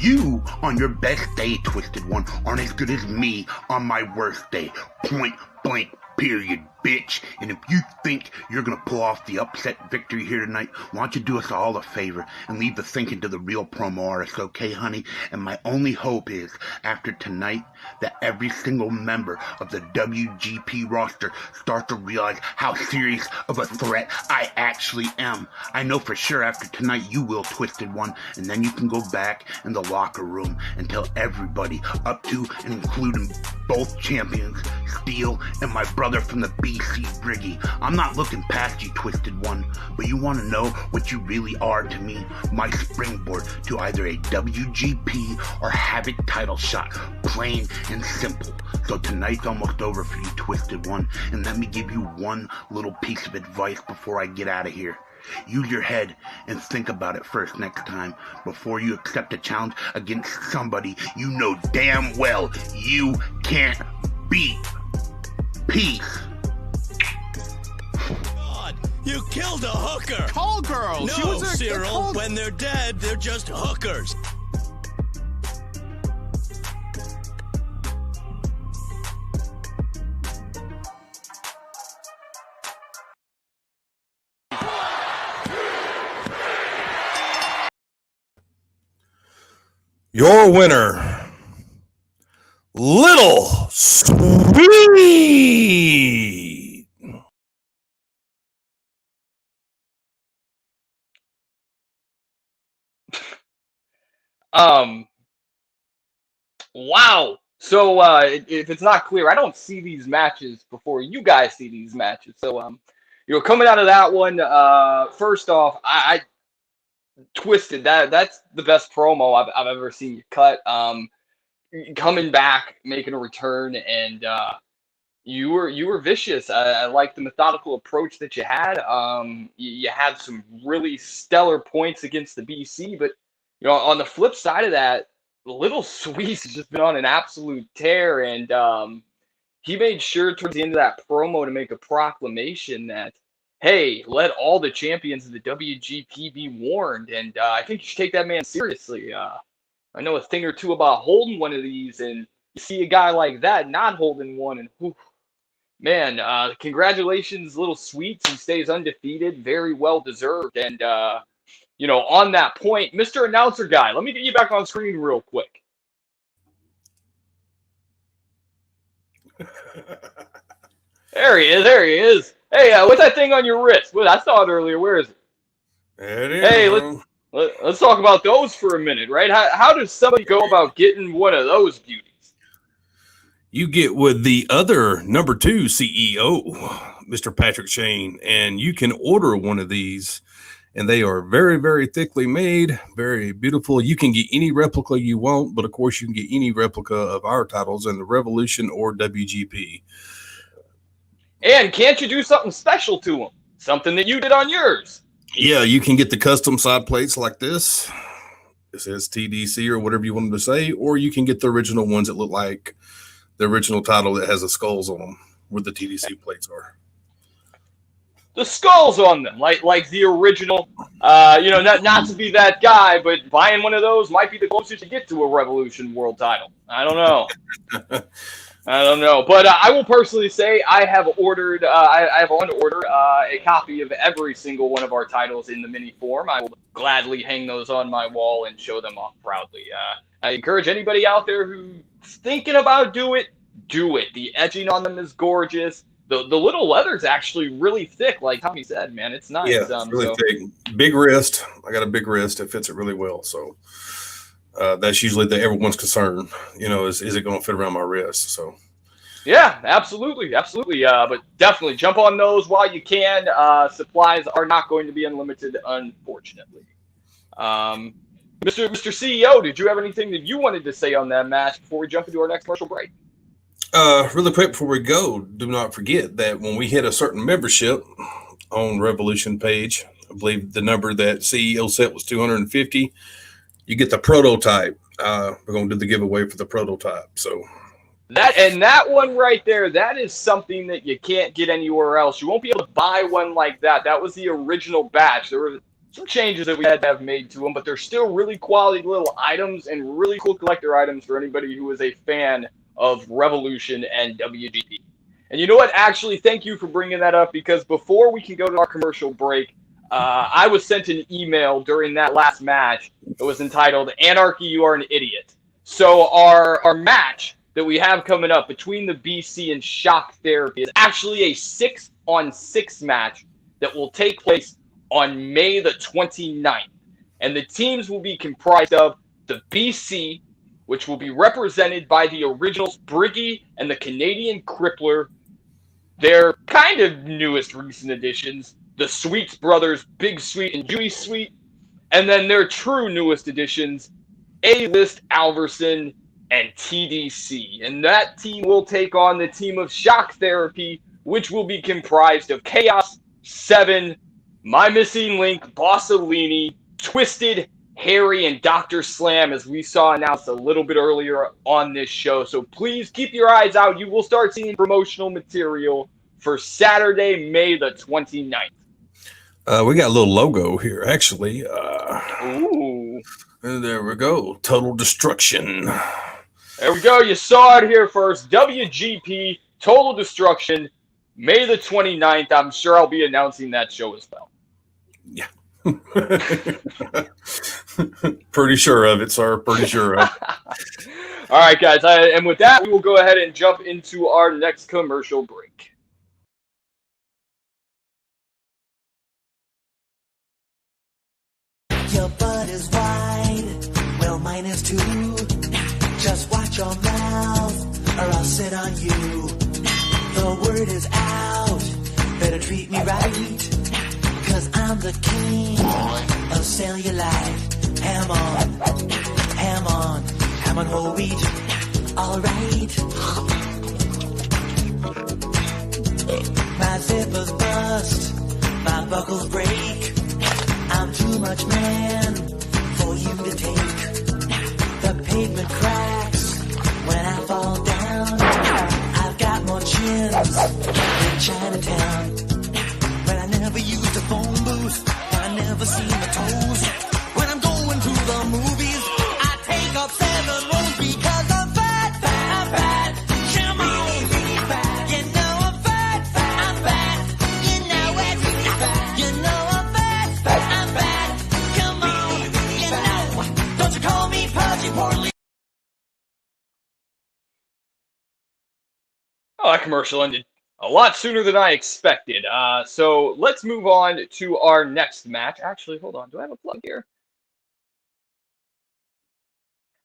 You, on your best day, Twisted One, aren't as good as me on my worst day. Point blank, period, bitch. And if you think you're gonna pull off the upset victory here tonight, why don't you do us all a favor and leave the thinking to the real promo artist, okay, honey? And my only hope is, after tonight, that every single member of the WGP roster starts to realize how serious of a threat I actually am. I know for sure after tonight you will, Twisted One, and then you can go back in the locker room and tell everybody, up to and including both champions, Steel and my brother from the BC Briggy. I'm not looking past you, Twisted One, but you want to know what you really are to me? My springboard to either a WGP or Havoc title shot, plain and simple. So tonight's almost over for you, Twisted One, and let me give you one little piece of advice before I get out of here. Use your head and think about it first next time before you accept a challenge against somebody you know damn well you can't beat. Peace. God, you killed a hooker! Call girl! No, She was a Cyril, call- when they're dead, they're just hookers. Your winner, Little Sweet. Wow. So if it's not clear, I don't see these matches before you guys see these matches. So coming out of that one, first off, I Twisted. That's the best promo I've ever seen you cut. Coming back, making a return, and you were vicious. I like the methodical approach that you had. You had some really stellar points against the BC, but on the flip side of that, Little Sweet's has just been on an absolute tear, and he made sure towards the end of that promo to make a proclamation that, hey, let all the champions of the WGP be warned, and I think you should take that man seriously. I know a thing or two about holding one of these, and you see a guy like that not holding one, and whew, man, congratulations, Little Sweets. He stays undefeated, very well deserved. And on that point, Mr. Announcer Guy, let me get you back on screen real quick. There he is. There he is. Hey, what's that thing on your wrist? Well, I saw it earlier. Where is it? There it is. Hey, let's talk about those for a minute, right? How does somebody go about getting one of those beauties? You get with the other number 2 CEO, Mr. Patrick Shane, and you can order one of these, and they are very, very thickly made, very beautiful. You can get any replica you want, but of course you can get any replica of our titles in the Revolution or WGP. And can't you do something special to them? Something that you did on yours? Yeah, you can get the custom side plates like this. It says TDC or whatever you want them to say, or you can get the original ones that look like the original title that has the skulls on them, where the TDC plates are. The skulls on them, like the original. Not to be that guy, but buying one of those might be the closest you get to a Revolution World title. I don't know. But I will personally say I have ordered. I have on order a copy of every single one of our titles in the mini form. I will gladly hang those on my wall and show them off proudly. I encourage anybody out there who's thinking about do it. The edging on them is gorgeous. The little leather's actually really thick, like Tommy said, man. It's nice. Yeah, it's really thick. Big wrist. I got a big wrist. It fits it really well. So that's usually everyone's concern, is it going to fit around my wrist? So yeah, absolutely. But definitely jump on those while you can. Supplies are not going to be unlimited, unfortunately. Mr. CEO, did you have anything that you wanted to say on that match before we jump into our next commercial break? Really quick before we go, do not forget that when we hit a certain membership on Revolution page, I believe the number that CEO set was 250, you get the prototype. We're going to do the giveaway for the prototype. So that one right there, that is something that you can't get anywhere else. You won't be able to buy one like that. That was the original batch. There were some changes that we had to have made to them, but they're still really quality little items and really cool collector items for anybody who is a fan of Revolution and WGP. And you know what? Actually, thank you for bringing that up, because before we can go to our commercial break, I was sent an email during that last match. It was entitled, "Anarchy, You Are an Idiot." So our match that we have coming up between the BC and Shock Therapy is actually a 6-on-6 match that will take place on May the 29th. And the teams will be comprised of the BC, which will be represented by the originals Briggy and the Canadian Crippler. Their kind of newest recent additions, the Sweets brothers, Big Sweet and Dewey Sweet. And then their true newest additions, A-List Alverson and TDC. And that team will take on the team of Shock Therapy, which will be comprised of Chaos, 7, My Missing Link, Bossolini, Twisted, Harry, and Dr. Slam, as we saw announced a little bit earlier on this show. So please keep your eyes out. You will start seeing promotional material for Saturday, May the 29th. We got a little logo here, actually. Ooh. And there we go. Total Destruction. There we go. You saw it here first. WGP Total Destruction, May the 29th. I'm sure I'll be announcing that show as well. Yeah. Pretty sure of it, sir. Pretty sure of it. All right, guys. And with that, we will go ahead and jump into our next commercial break. Your butt is wide, well mine is too. Just watch your mouth, or I'll sit on you. The word is out, better treat me right. Cause I'm the king of cellulite. Ham on whole wheat, alright. My zippers bust, my buckles break. I'm too much man for you to take. The pavement cracks when I fall down. I've got more chins than Chinatown. But I never used a phone booth. I never seen the toes. When I'm going to the movies, I take up 7 rows because I'm fat, fat, fat. Come on, you know I'm fat, fat, I'm fat. You know it, you know I'm fat, fat, I'm fat. Come on, you know. Don't you call me Pudgy Portly. Oh, that commercial ended a lot sooner than I expected. So let's move on to our next match. Actually, hold on. Do I have a plug here?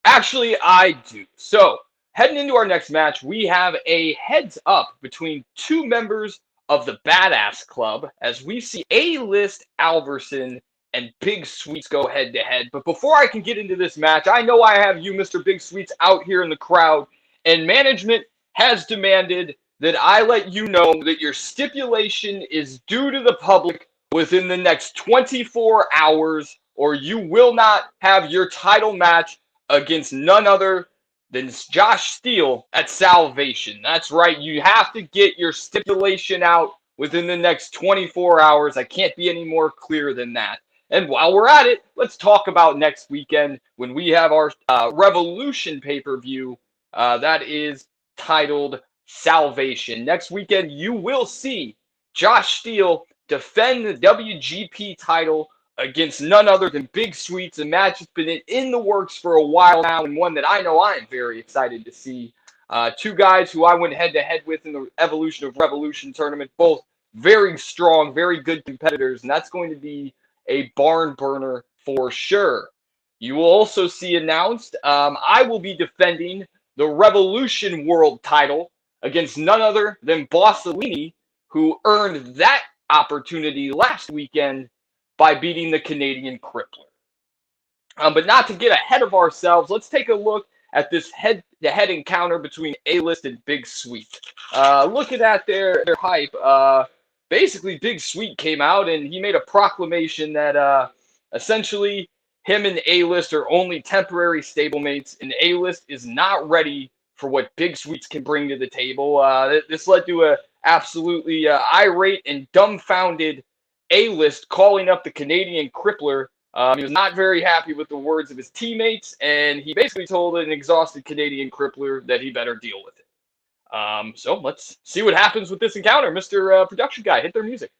Actually, I do. So heading into our next match, we have a heads up between 2 members of the Badass Club as we see A-List Alverson and Big Sweets go head to head. But before I can get into this match, I know I have you, Mr. Big Sweets, out here in the crowd, and management has demanded that I let you know that your stipulation is due to the public within the next 24 hours, or you will not have your title match against none other than Josh Steele at Salvation. That's right. You have to get your stipulation out within the next 24 hours. I can't be any more clear than that. And while we're at it, let's talk about next weekend when we have our Revolution pay-per-view that is titled Salvation. Next weekend, you will see Josh Steele defend the WGP title against none other than Big Sweets. A match that's been in the works for a while now, and one that I know I am very excited to see. 2 guys who I went head-to-head with in the Evolution of Revolution tournament, both very strong, very good competitors, and that's going to be a barn burner for sure. You will also see announced I will be defending the Revolution World title against none other than Bossellini, who earned that opportunity last weekend by beating the Canadian Crippler. But not to get ahead of ourselves, let's take a look at this head-to-head encounter between A-List and Big Sweet. Looking at their hype, basically Big Sweet came out and he made a proclamation that essentially him and A-List are only temporary stablemates, and A-List is not ready for what Big Sweets can bring to the table. This led to a absolutely irate and dumbfounded A-List calling up the Canadian Crippler. He was not very happy with the words of his teammates, and he basically told an exhausted Canadian Crippler that he better deal with it. So let's see what happens with this encounter. Mr. Production Guy, hit their music.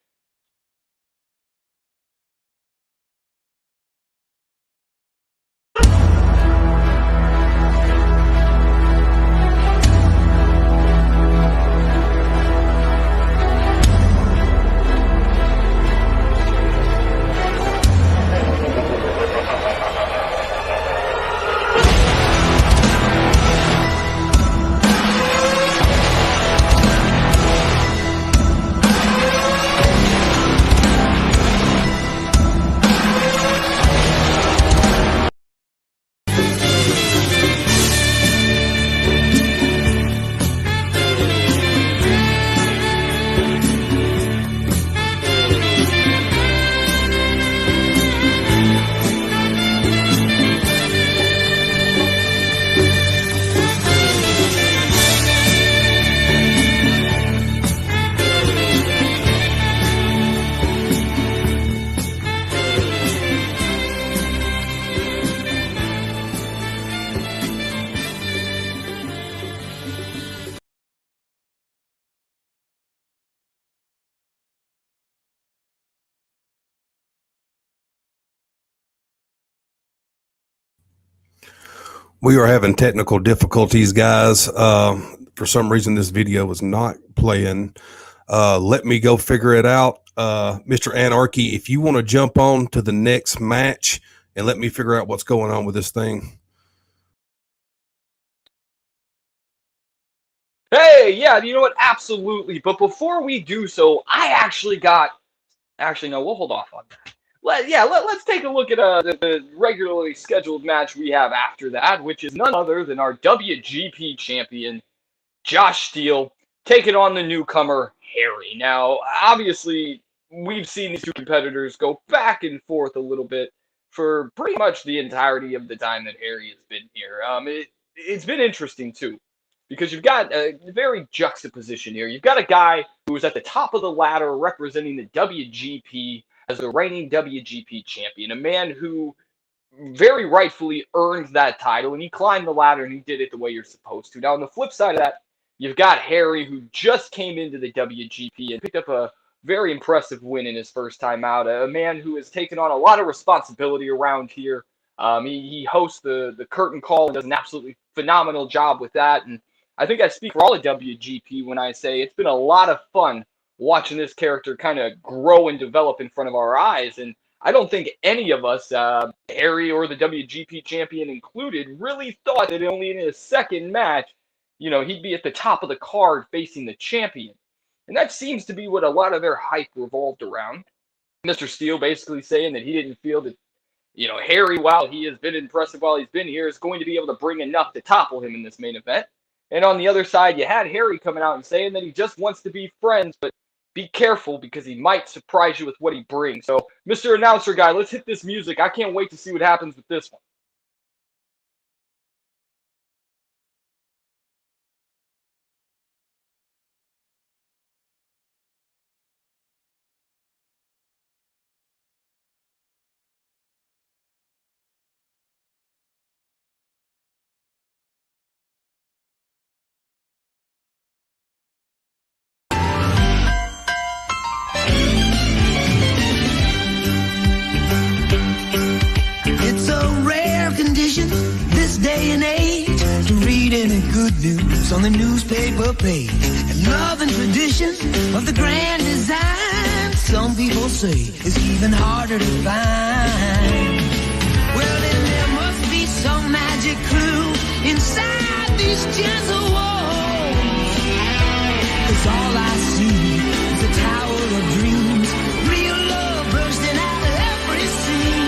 We are having technical difficulties, guys. For some reason, this video was not playing. Let me go figure it out. Mr. Anarchy, if you want to jump on to the next match and let me figure out what's going on with this thing. Hey, yeah, you know what? Absolutely. But before we do so, actually, no, we'll hold off on that. Let's take a look at the regularly scheduled match we have after that, which is none other than our WGP champion, Josh Steele, taking on the newcomer, Harry. Now, obviously, we've seen these two competitors go back and forth a little bit for pretty much the entirety of the time that Harry has been here. It's been interesting, too, because you've got a very juxtaposition here. You've got a guy who is at the top of the ladder representing the WGP as the reigning WGP champion, a man who very rightfully earned that title, and he climbed the ladder and he did it the way you're supposed to. Now, on the flip side of that, you've got Harry, who just came into the WGP and picked up a very impressive win in his first time out, a man who has taken on a lot of responsibility around here. He hosts the curtain call and does an absolutely phenomenal job with that, and I think I speak for all of WGP when I say it's been a lot of fun watching this character kind of grow and develop in front of our eyes. And I don't think any of us, Harry or the WGP champion included, really thought that only in his second match, he'd be at the top of the card facing the champion. And that seems to be what a lot of their hype revolved around. Mr. Steele basically saying that he didn't feel that, Harry, while he has been impressive while he's been here, is going to be able to bring enough to topple him in this main event. And on the other side, you had Harry coming out and saying that he just wants to be friends, but be careful because he might surprise you with what he brings. So, Mr. Announcer Guy, let's hit this music. I can't wait to see what happens with this one. It's a rare condition this day and age to read any good news on the newspaper page. And love and tradition of the grand design, some people say, is even harder to find. Well, then there must be some magic clue inside these gentle walls. 'Cause all I see is a tower of dreams, real love bursting out of every seam.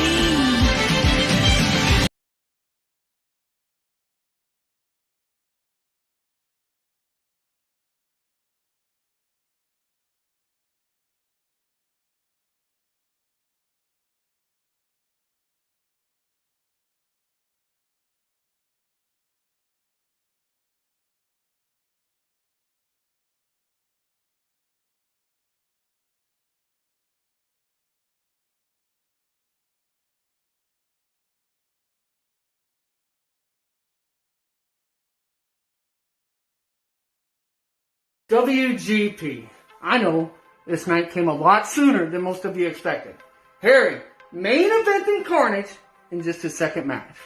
WGP. I know this night came a lot sooner than most of you expected. Harry, main eventing Carnage in just his second match.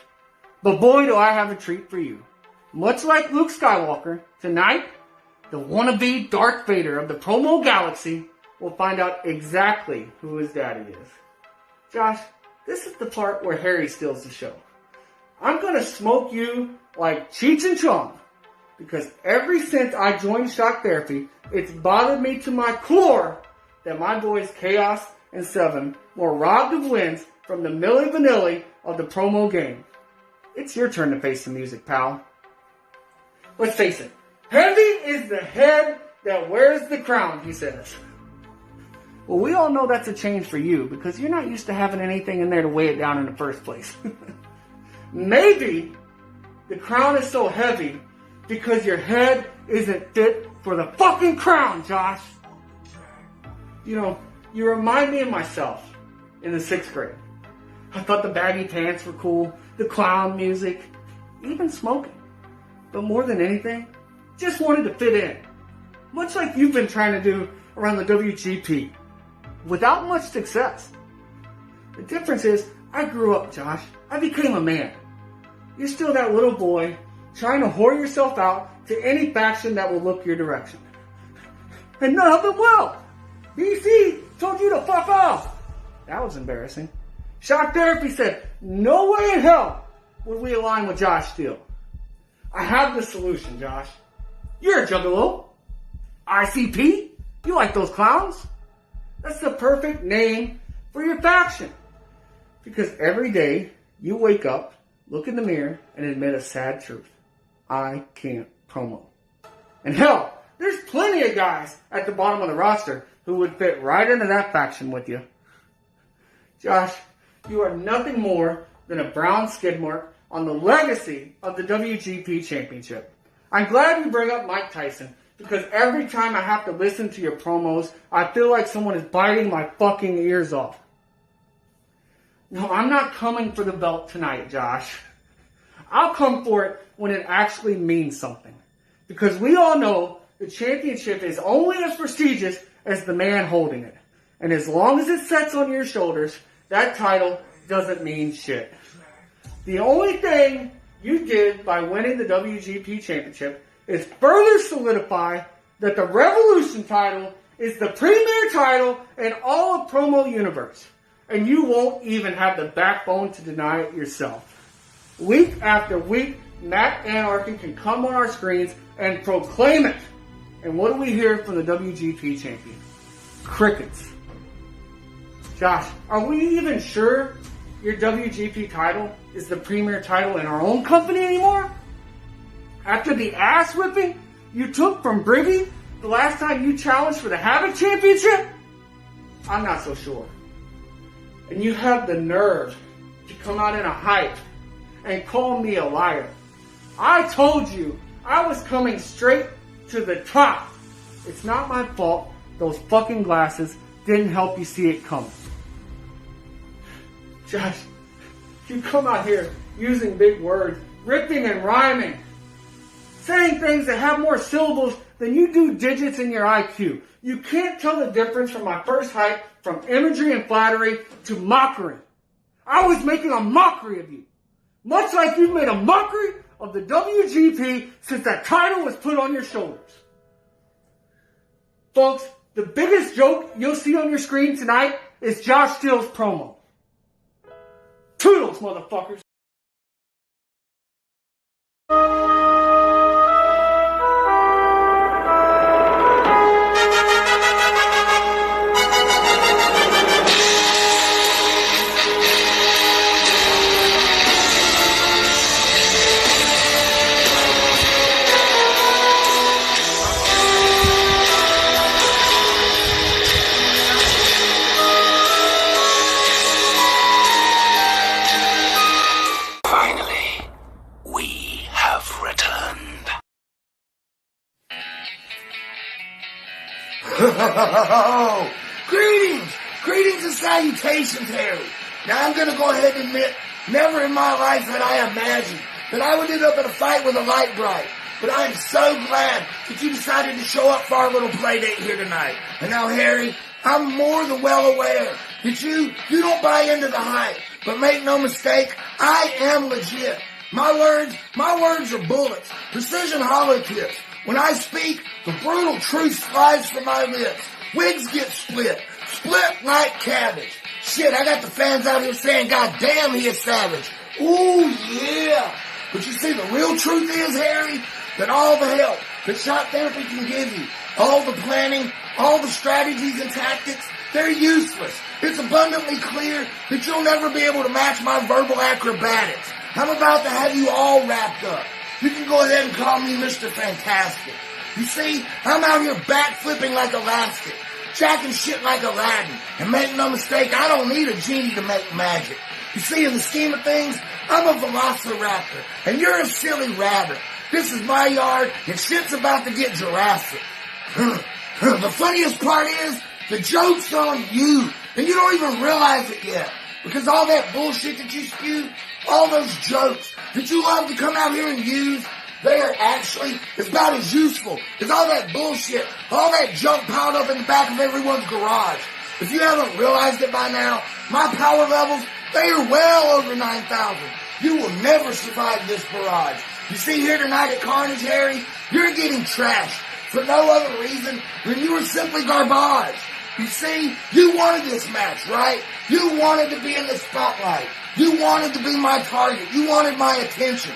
But boy, do I have a treat for you. Much like Luke Skywalker, tonight, the wannabe Darth Vader of the promo galaxy will find out exactly who his daddy is. Josh, this is the part where Harry steals the show. I'm gonna smoke you like Cheech and Chong. Because ever since I joined Shock Therapy, it's bothered me to my core that my boys Chaos and Seven were robbed of wins from the Milli Vanilli of the promo game. It's your turn to face the music, pal. Let's face it, heavy is the head that wears the crown, he says. Well, we all know that's a change for you because you're not used to having anything in there to weigh it down in the first place. Maybe the crown is so heavy because your head isn't fit for the fucking crown, Josh. You remind me of myself in the 6th grade. I thought the baggy pants were cool, the clown music, even smoking. But more than anything, just wanted to fit in. Much like you've been trying to do around the WGP. Without much success. The difference is, I grew up, Josh. I became a man. you're still that little boy trying to whore yourself out to any faction that will look your direction. And none of them will. BC told you to fuck off. That was embarrassing. Shock Therapy said, no way in hell would we align with Josh Steele. I have the solution, Josh. You're a juggalo. ICP? You like those clowns? That's the perfect name for your faction. Because every day you wake up, look in the mirror, and admit a sad truth. I can't promo. And hell, there's plenty of guys at the bottom of the roster who would fit right into that faction with you. Josh, you are nothing more than a brown skid mark on the legacy of the WGP Championship. I'm glad you bring up Mike Tyson, because every time I have to listen to your promos, I feel like someone is biting my fucking ears off. No, I'm not coming for the belt tonight, Josh. I'll come for it when it actually means something. Because we all know the championship is only as prestigious as the man holding it. And as long as it sets on your shoulders, that title doesn't mean shit. The only thing you did by winning the WGP Championship is further solidify that the Revolution title is the premier title in all of Promo Universe. And you won't even have the backbone to deny it yourself. Week after week, Matt Anarchy can come on our screens and proclaim it. And what do we hear from the WGP champion? Crickets. Josh, are we even sure your WGP title is the premier title in our own company anymore? After the ass whipping you took from Briggy the last time you challenged for the Havoc Championship? I'm not so sure. And you have the nerve to come out in a hype and call me a liar. I told you I was coming straight to the top. It's not my fault those fucking glasses didn't help you see it coming. Josh, you come out here using big words, ripping and rhyming, saying things that have more syllables than you do digits in your IQ. You can't tell the difference from my first hype from imagery and flattery to mockery. I was making a mockery of you. Much like you've made a mockery of the WGP since that title was put on your shoulders. Folks, the biggest joke you'll see on your screen tonight is Josh Steele's promo. Toodles, motherfuckers. Greetings and salutations, Harry. Now I'm going to go ahead and admit, never in my life had I imagined that I would end up in a fight with a light bright. But I am so glad that you decided to show up for our little play date here tonight. And now, Harry, I'm more than well aware that you don't buy into the hype. But make no mistake, I am legit. My words are bullets, precision hollow tips. When I speak, the brutal truth slides from my lips. Wigs get split like cabbage. Shit, I got the fans out here saying, God damn, he is savage. Ooh, yeah. But you see, the real truth is, Harry, that all the help that Shock Therapy can give you, all the planning, all the strategies and tactics, they're useless. It's abundantly clear that you'll never be able to match my verbal acrobatics. I'm about to have you all wrapped up. You can go ahead and call me Mr. Fantastic. You see, I'm out here backflipping like elastic, jacking shit like Aladdin, and make no mistake, I don't need a genie to make magic. You see, in the scheme of things, I'm a velociraptor, and you're a silly rabbit. This is my yard, and shit's about to get Jurassic. The funniest part is, the joke's on you, and you don't even realize it yet. Because all that bullshit that you spew, all those jokes that you love to come out here and use, they are actually about as useful as all that bullshit, all that junk piled up in the back of everyone's garage. If you haven't realized it by now, my power levels, they are well over 9,000. You will never survive this barrage. You see here tonight at Carnage, Harry, you're getting trashed for no other reason than you were simply garbage. You see, you wanted this match, right? You wanted to be in the spotlight. You wanted to be my target. You wanted my attention.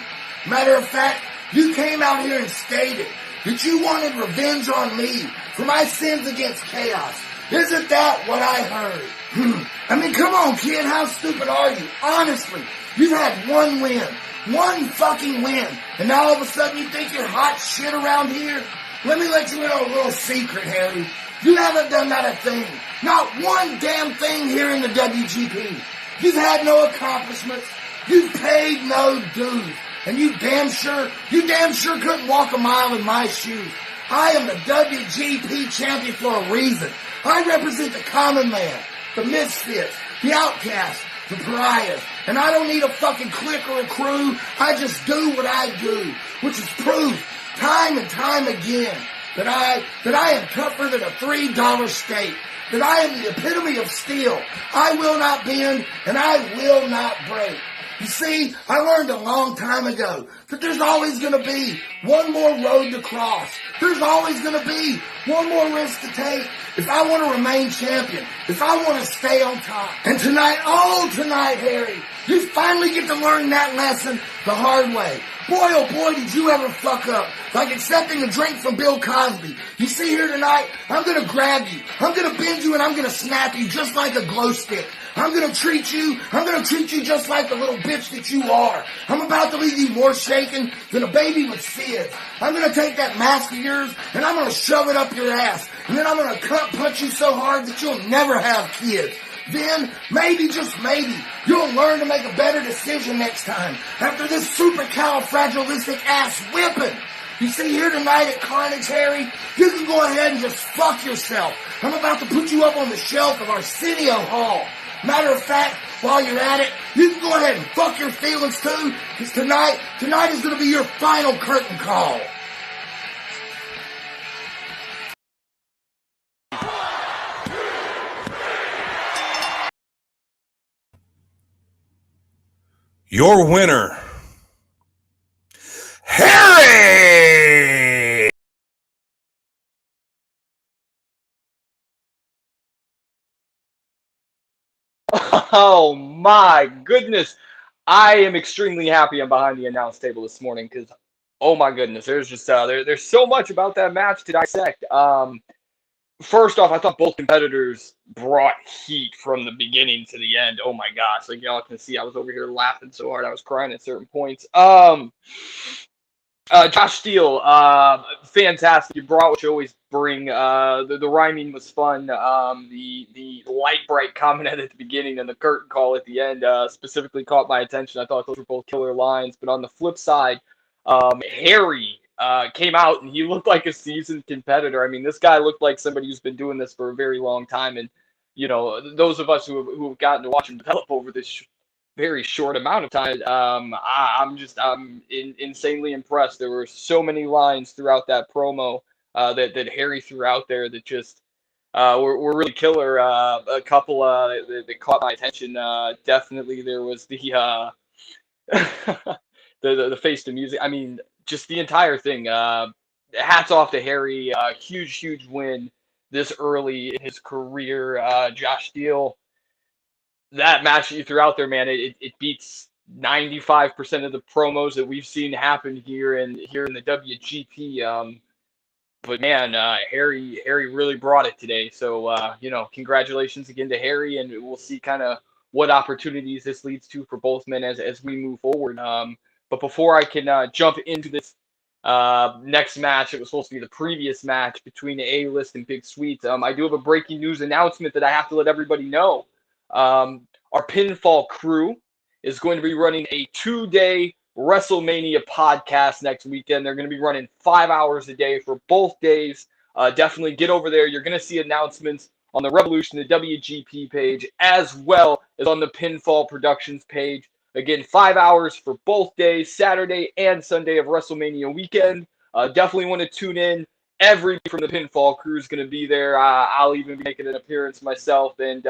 Matter of fact, you came out here and stated that you wanted revenge on me for my sins against Chaos. Isn't that what I heard? I mean, come on, kid, how stupid are you? Honestly, you've had one win. One fucking win. And now all of a sudden you think you're hot shit around here? Let me let you in on a little secret, Harry. You haven't done not a thing. Not one damn thing here in the WGP. You've had no accomplishments. You've paid no dues. And you damn sure couldn't walk a mile in my shoes. I am the WGP champion for a reason. I represent the common man, the misfits, the outcasts, the pariahs. And I don't need a fucking clique or a crew. I just do what I do, which is proof time and time again that I am tougher than a $3 steak. That I am the epitome of steel. I will not bend and I will not break. You see, I learned a long time ago that there's always going to be one more road to cross. There's always going to be one more risk to take if I want to remain champion, if I want to stay on top. And tonight, oh tonight, Harry, you finally get to learn that lesson the hard way. Boy, oh boy, did you ever fuck up. Like accepting a drink from Bill Cosby. You see here tonight, I'm going to grab you. I'm going to bend you and I'm going to snap you just like a glow stick. I'm going to treat you just like the little bitch that you are. I'm about to leave you more shaken than a baby with SIDS. I'm going to take that mask of yours and I'm going to shove it up your ass. And then I'm going to cunt punch you so hard that you'll never have kids. Then, maybe, just maybe, you'll learn to make a better decision next time after this supercalifragilistic ass whipping. You see, here tonight at Carnage, Harry, you can go ahead and just fuck yourself. I'm about to put you up on the shelf of Arsenio Hall. Matter of fact, while you're at it, you can go ahead and fuck your feelings too, because tonight is going to be your final curtain call. Your winner, Harry! Oh my goodness. I am extremely happy I'm behind the announce table this morning because, oh my goodness, there's just there's so much about that match to dissect. First off, I thought both competitors brought heat from the beginning to the end. Oh my gosh, like y'all can see, I was over here laughing so hard I was crying at certain points. Josh Steele, fantastic. You brought what you always bring. The rhyming was fun. The light bright comment at the beginning and the curtain call at the end specifically caught my attention. I thought those were both killer lines. But on the flip side, Harry came out and he looked like a seasoned competitor. I mean, this guy looked like somebody who's been doing this for a very long time. And, you know, those of us who have gotten to watch him develop over this very short amount of time, I'm insanely impressed. There were so many lines throughout that promo that Harry threw out there that just were really killer. A couple that caught my attention. Definitely there was the the face to music. I mean, just the entire thing. Hats off to Harry. Huge win this early in his career. Josh Steele. That match that you threw out there, man, it beats 95% of the promos that we've seen happen here in the WGP. But man, Harry really brought it today. So you know, congratulations again to Harry, and we'll see kind of what opportunities this leads to for both men as we move forward. But before I can jump into this next match, it was supposed to be the previous match between the A-List and Big Sweet. I do have a breaking news announcement that I have to let everybody know. Our PinFall crew is going to be running a 2-day WrestleMania podcast next weekend. They're going to be running 5 hours a day for both days. Definitely get over there. You're going to see announcements on the Revolution, the WGP page, as well as on the PinFall Productions page. Again, 5 hours for both days, Saturday and Sunday of WrestleMania weekend. Definitely want to tune in. Everybody from the PinFall crew is going to be there. I'll even be making an appearance myself. And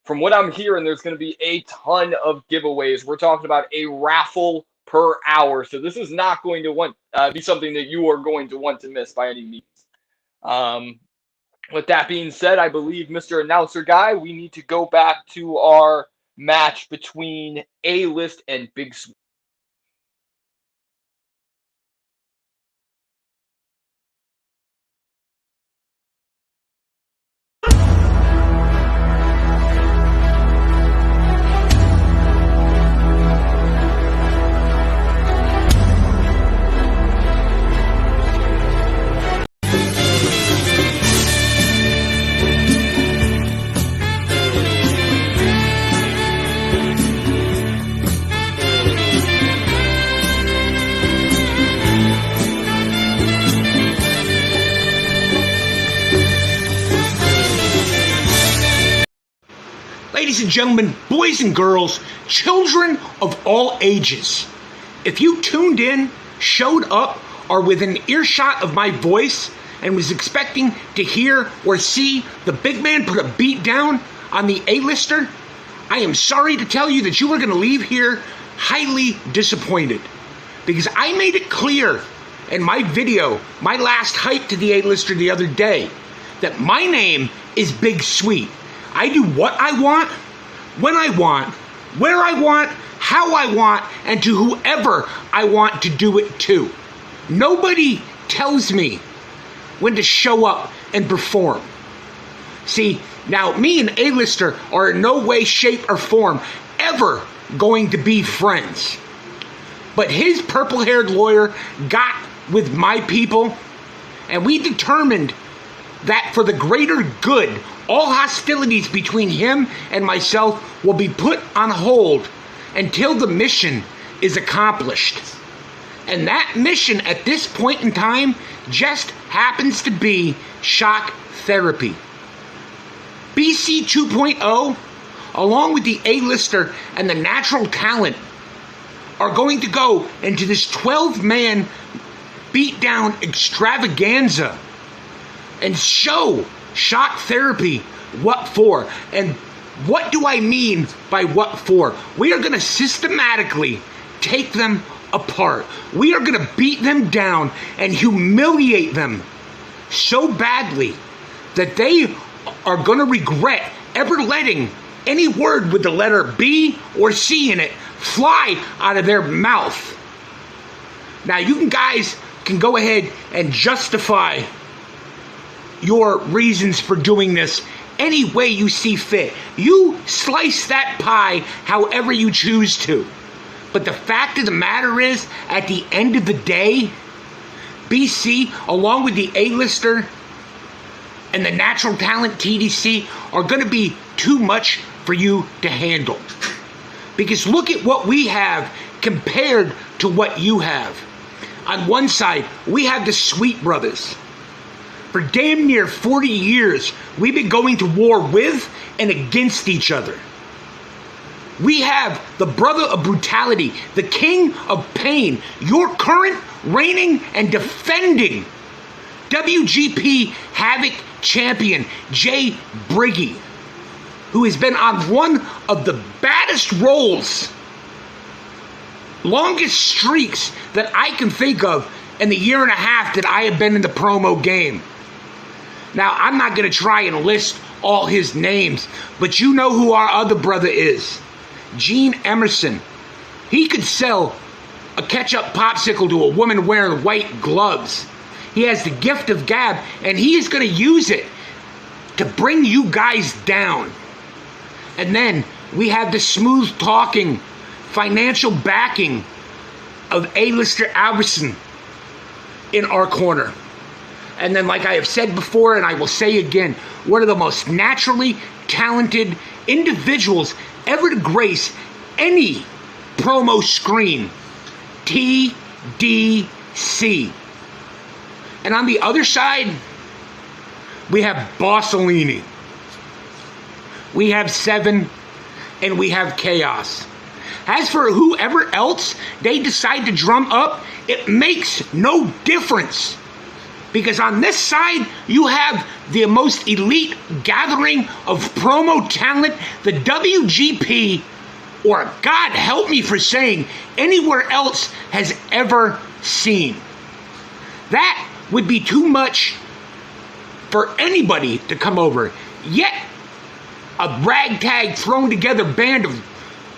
from what I'm hearing, there's going to be a ton of giveaways. We're talking about a raffle per hour. So this is not going to be something that you are going to want to miss by any means. With that being said, I believe, Mr. Announcer Guy, we need to go back to our match between A-List and Big Sweet. Ladies and gentlemen, boys and girls, children of all ages, if you tuned in, showed up, or within earshot of my voice and was expecting to hear or see the big man put a beat down on the A-lister, I am sorry to tell you that you are going to leave here highly disappointed. Because I made it clear in my video, my last hype to the A-lister the other day, that my name is Big Sweet. I do what I want, when I want, where I want, how I want, and to whoever I want to do it to. Nobody tells me when to show up and perform. See, now me and A-lister are in no way, shape, or form ever going to be friends. But his purple-haired lawyer got with my people, and we determined that for the greater good, all hostilities between him and myself will be put on hold until the mission is accomplished. And that mission at this point in time just happens to be shock therapy. BC 2.0, along with the A-lister and the natural talent, are going to go into this 12-man beatdown extravaganza and show shock therapy what for. And what do I mean by what for? We are going to systematically take them apart. We are going to beat them down and humiliate them so badly that they are going to regret ever letting any word with the letter B or C in it fly out of their mouth. Now, you guys can go ahead and justify your reasons for doing this any way you see fit. You slice that pie however you choose to. But the fact of the matter is, at the end of the day, BC, along with the A-lister and the natural talent TDC, are going to be too much for you to handle. Because look at what we have compared to what you have. On one side, we have the Sweet Brothers. For damn near 40 years, we've been going to war with and against each other. We have the brother of brutality, the king of pain, your current, reigning, and defending WGP Havoc champion, Jay Briggy, who has been on one of the baddest rolls, longest streaks that I can think of in the year and a half that I have been in the promo game. Now, I'm not going to try and list all his names, but you know who our other brother is. Gene Emerson. He could sell a ketchup popsicle to a woman wearing white gloves. He has the gift of gab, and he is going to use it to bring you guys down. And then we have the smooth talking, financial backing of A-lister Albertson in our corner. And then, like I have said before, and I will say again, one of the most naturally talented individuals ever to grace any promo screen, TDC. And on the other side, we have Bossolini. We have Seven, and we have Chaos. As for whoever else they decide to drum up, it makes no difference. Because on this side, you have the most elite gathering of promo talent the WGP, or God help me for saying, anywhere else has ever seen. That would be too much for anybody to come over. Yet, a ragtag thrown together band of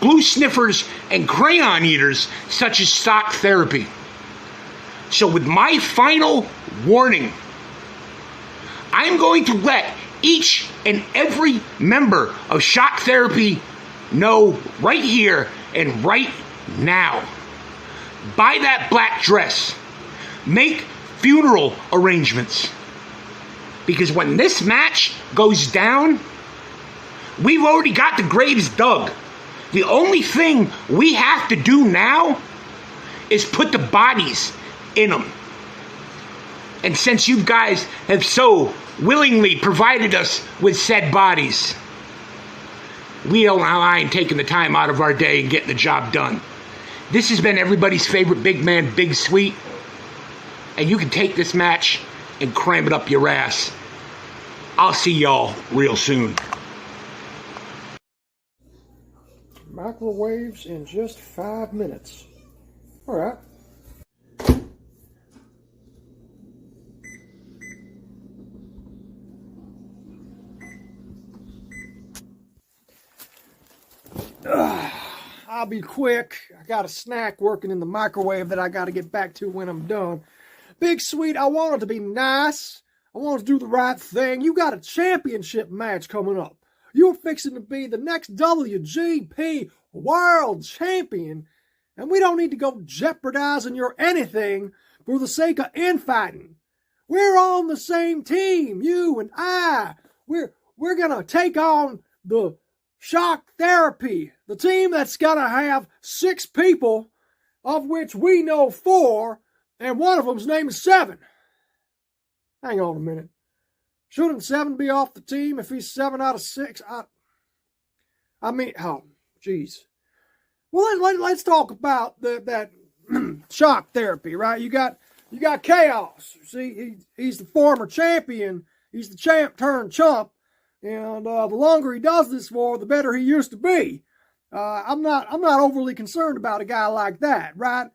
glue sniffers and crayon eaters such as Shock Therapy. So with my final warning, I'm going to let each and every member of Shock Therapy know right here and right now. Buy that black dress. Make funeral arrangements. Because when this match goes down, we've already got the graves dug. The only thing we have to do now is put the bodies in them. And since you guys have so willingly provided us with said bodies, we don't mind taking the time out of our day and getting the job done. This has been everybody's favorite big man, Big Sweet. And you can take this match and cram it up your ass. I'll see y'all real soon. Microwaves in just 5 minutes. All right. I'll be quick. I got a snack working in the microwave that I got to get back to when I'm done. Big Sweet, I wanted to be nice. I wanted to do the right thing. You got a championship match coming up. You're fixing to be the next WGP World Champion, and we don't need to go jeopardizing your anything for the sake of infighting. We're on the same team, you and I. We're gonna take on the Shock Therapy, the team that's gonna have 6 people, of which we know 4, and one of them's named 7. Hang on a minute. Shouldn't 7 be off the team if he's 7 out of 6? I mean, oh, jeez. Well, let's talk about that Shock Therapy, right? You got Chaos. See, he's the former champion. He's the champ turned chump. And the longer he does this for, the better he used to be. I'm not overly concerned about a guy like that, right?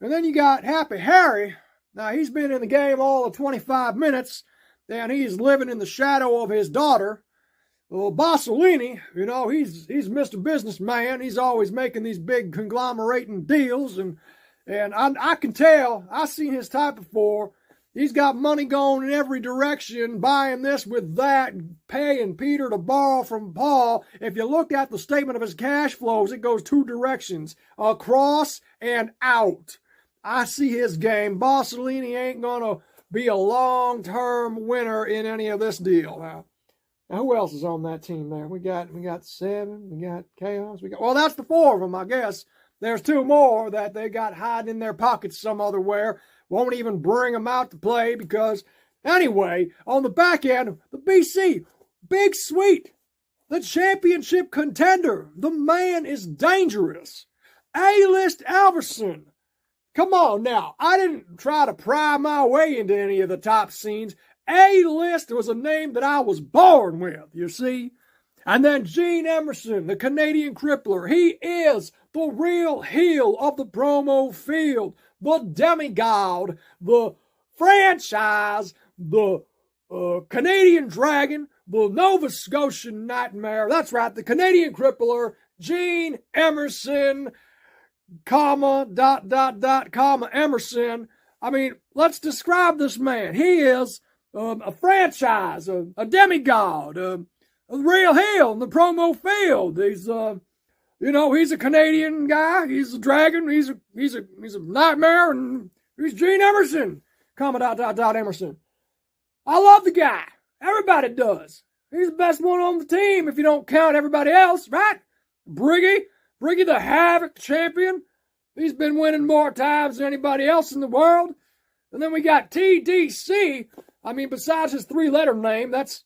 And then you got Happy Harry. Now, he's been in the game all of 25 minutes, and he's living in the shadow of his daughter. Bassolini, you know, he's Mr. Businessman. He's always making these big conglomerating deals, and I can tell. I've seen his type before. He's got money going in every direction, buying this with that, paying Peter to borrow from Paul. If you look at the statement of his cash flows, it goes 2 directions, across and out. I see his game. Bassolini ain't going to be a long-term winner in any of this deal. Now, who else is on that team there? We got 7, we got Chaos, well, that's the 4 of them, I guess. There's 2 more that they got hiding in their pockets some other where. Won't even bring them out to play because, anyway, on the back end, the BC, Big Sweet, the championship contender. The man is dangerous. A-list Alverson. Come on now. I didn't try to pry my way into any of the top scenes. A-list was a name that I was born with, you see. And then Gene Emerson, the Canadian Crippler. He is the real heel of the promo field. The demigod, the franchise, the Canadian Dragon, the Nova Scotian Nightmare. That's right, the Canadian Crippler, Gene Emerson, comma, ... Emerson. I mean, let's describe this man. He is a franchise, a demigod, a real heel in the promo field. He's he's a Canadian guy. He's a dragon. He's a nightmare, and he's Gene Emerson, comma ... Emerson. I love the guy. Everybody does. He's the best one on the team if you don't count everybody else, right? Briggy the Havoc champion. He's been winning more times than anybody else in the world. And then we got TDC. I mean, besides his 3-letter name, that's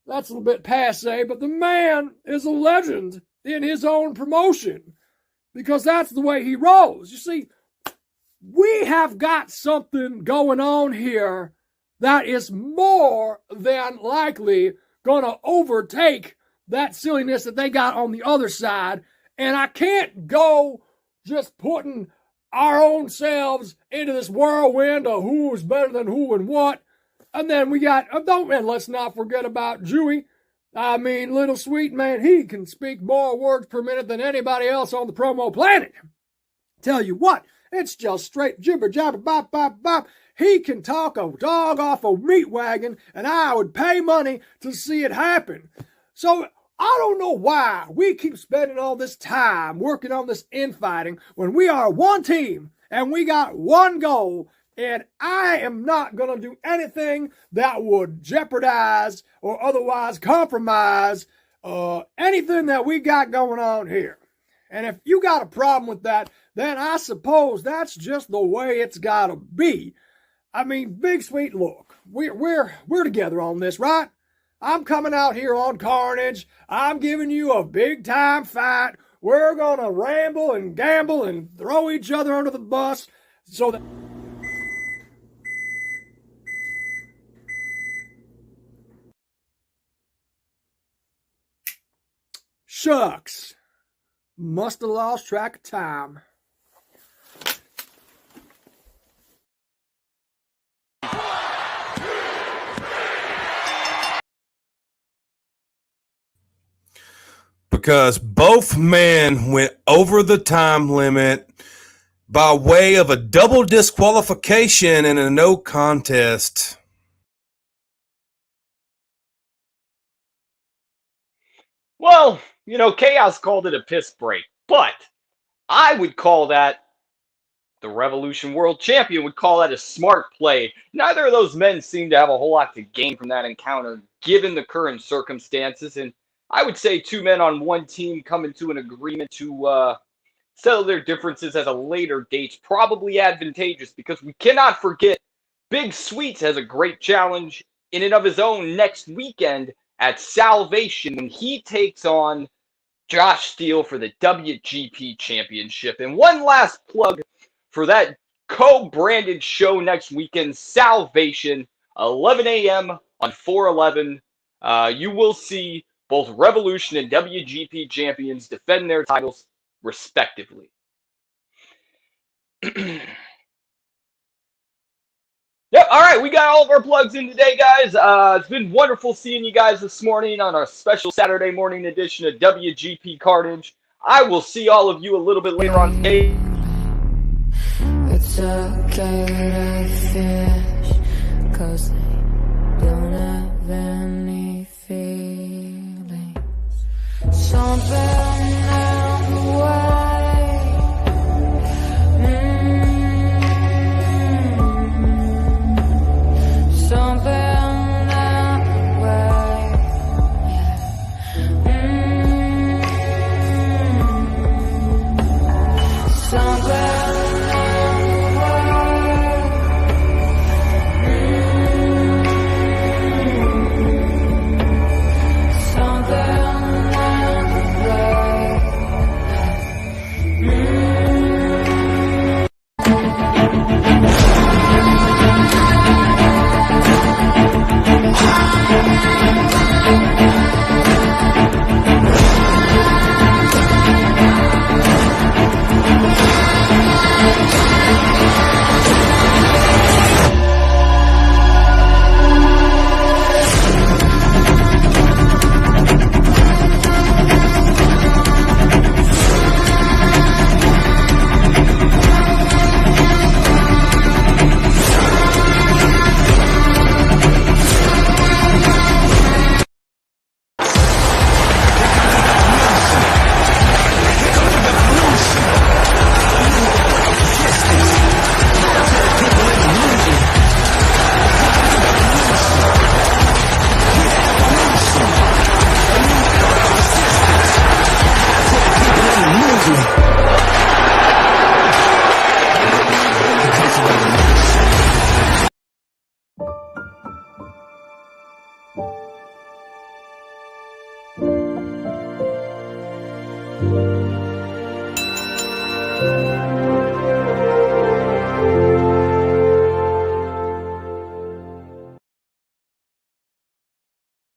a little bit passe, but the man is a legend in his own promotion because that's the way he rolls. You see, we have got something going on here that is more than likely going to overtake that silliness that they got on the other side. And I can't go just putting our own selves into this whirlwind of who's better than who and what. And then we got, and let's not forget about Jewy. I mean, little sweet man, he can speak more words per minute than anybody else on the promo planet. Tell you what, it's just straight jibber jabber bop bop bop. He can talk a dog off a meat wagon, and I would pay money to see it happen. So I don't know why we keep spending all this time working on this infighting when we are one team and we got one goal. And I am not going to do anything that would jeopardize or otherwise compromise anything that we got going on here. And if you got a problem with that, then I suppose that's just the way it's got to be. I mean, Big Sweet, look, we're together on this, right? I'm coming out here on Carnage. I'm giving you a big-time fight. We're going to ramble and gamble and throw each other under the bus so that... Shucks. Must have lost track of time. Because both men went over the time limit by way of a double disqualification and a no contest. Well, you know, Chaos called it a piss break, but I would call that, the Revolution World Champion would call that a smart play. Neither of those men seem to have a whole lot to gain from that encounter, given the current circumstances, and I would say two men on one team coming to an agreement to settle their differences at a later date, probably advantageous, because we cannot forget Big Sweets has a great challenge in and of his own next weekend at Salvation when he takes on Josh Steele for the WGP Championship. And one last plug for that co-branded show next weekend, Salvation, 11 a.m. on 4/11. You will see both Revolution and WGP champions defend their titles respectively. Yep, all right, we got all of our plugs in today, guys. It's been wonderful seeing you guys this morning on our special Saturday morning edition of WGP Carnage. I will see all of you a little bit later on today. It's okay to fish, 'cause they don't have any feelings. Something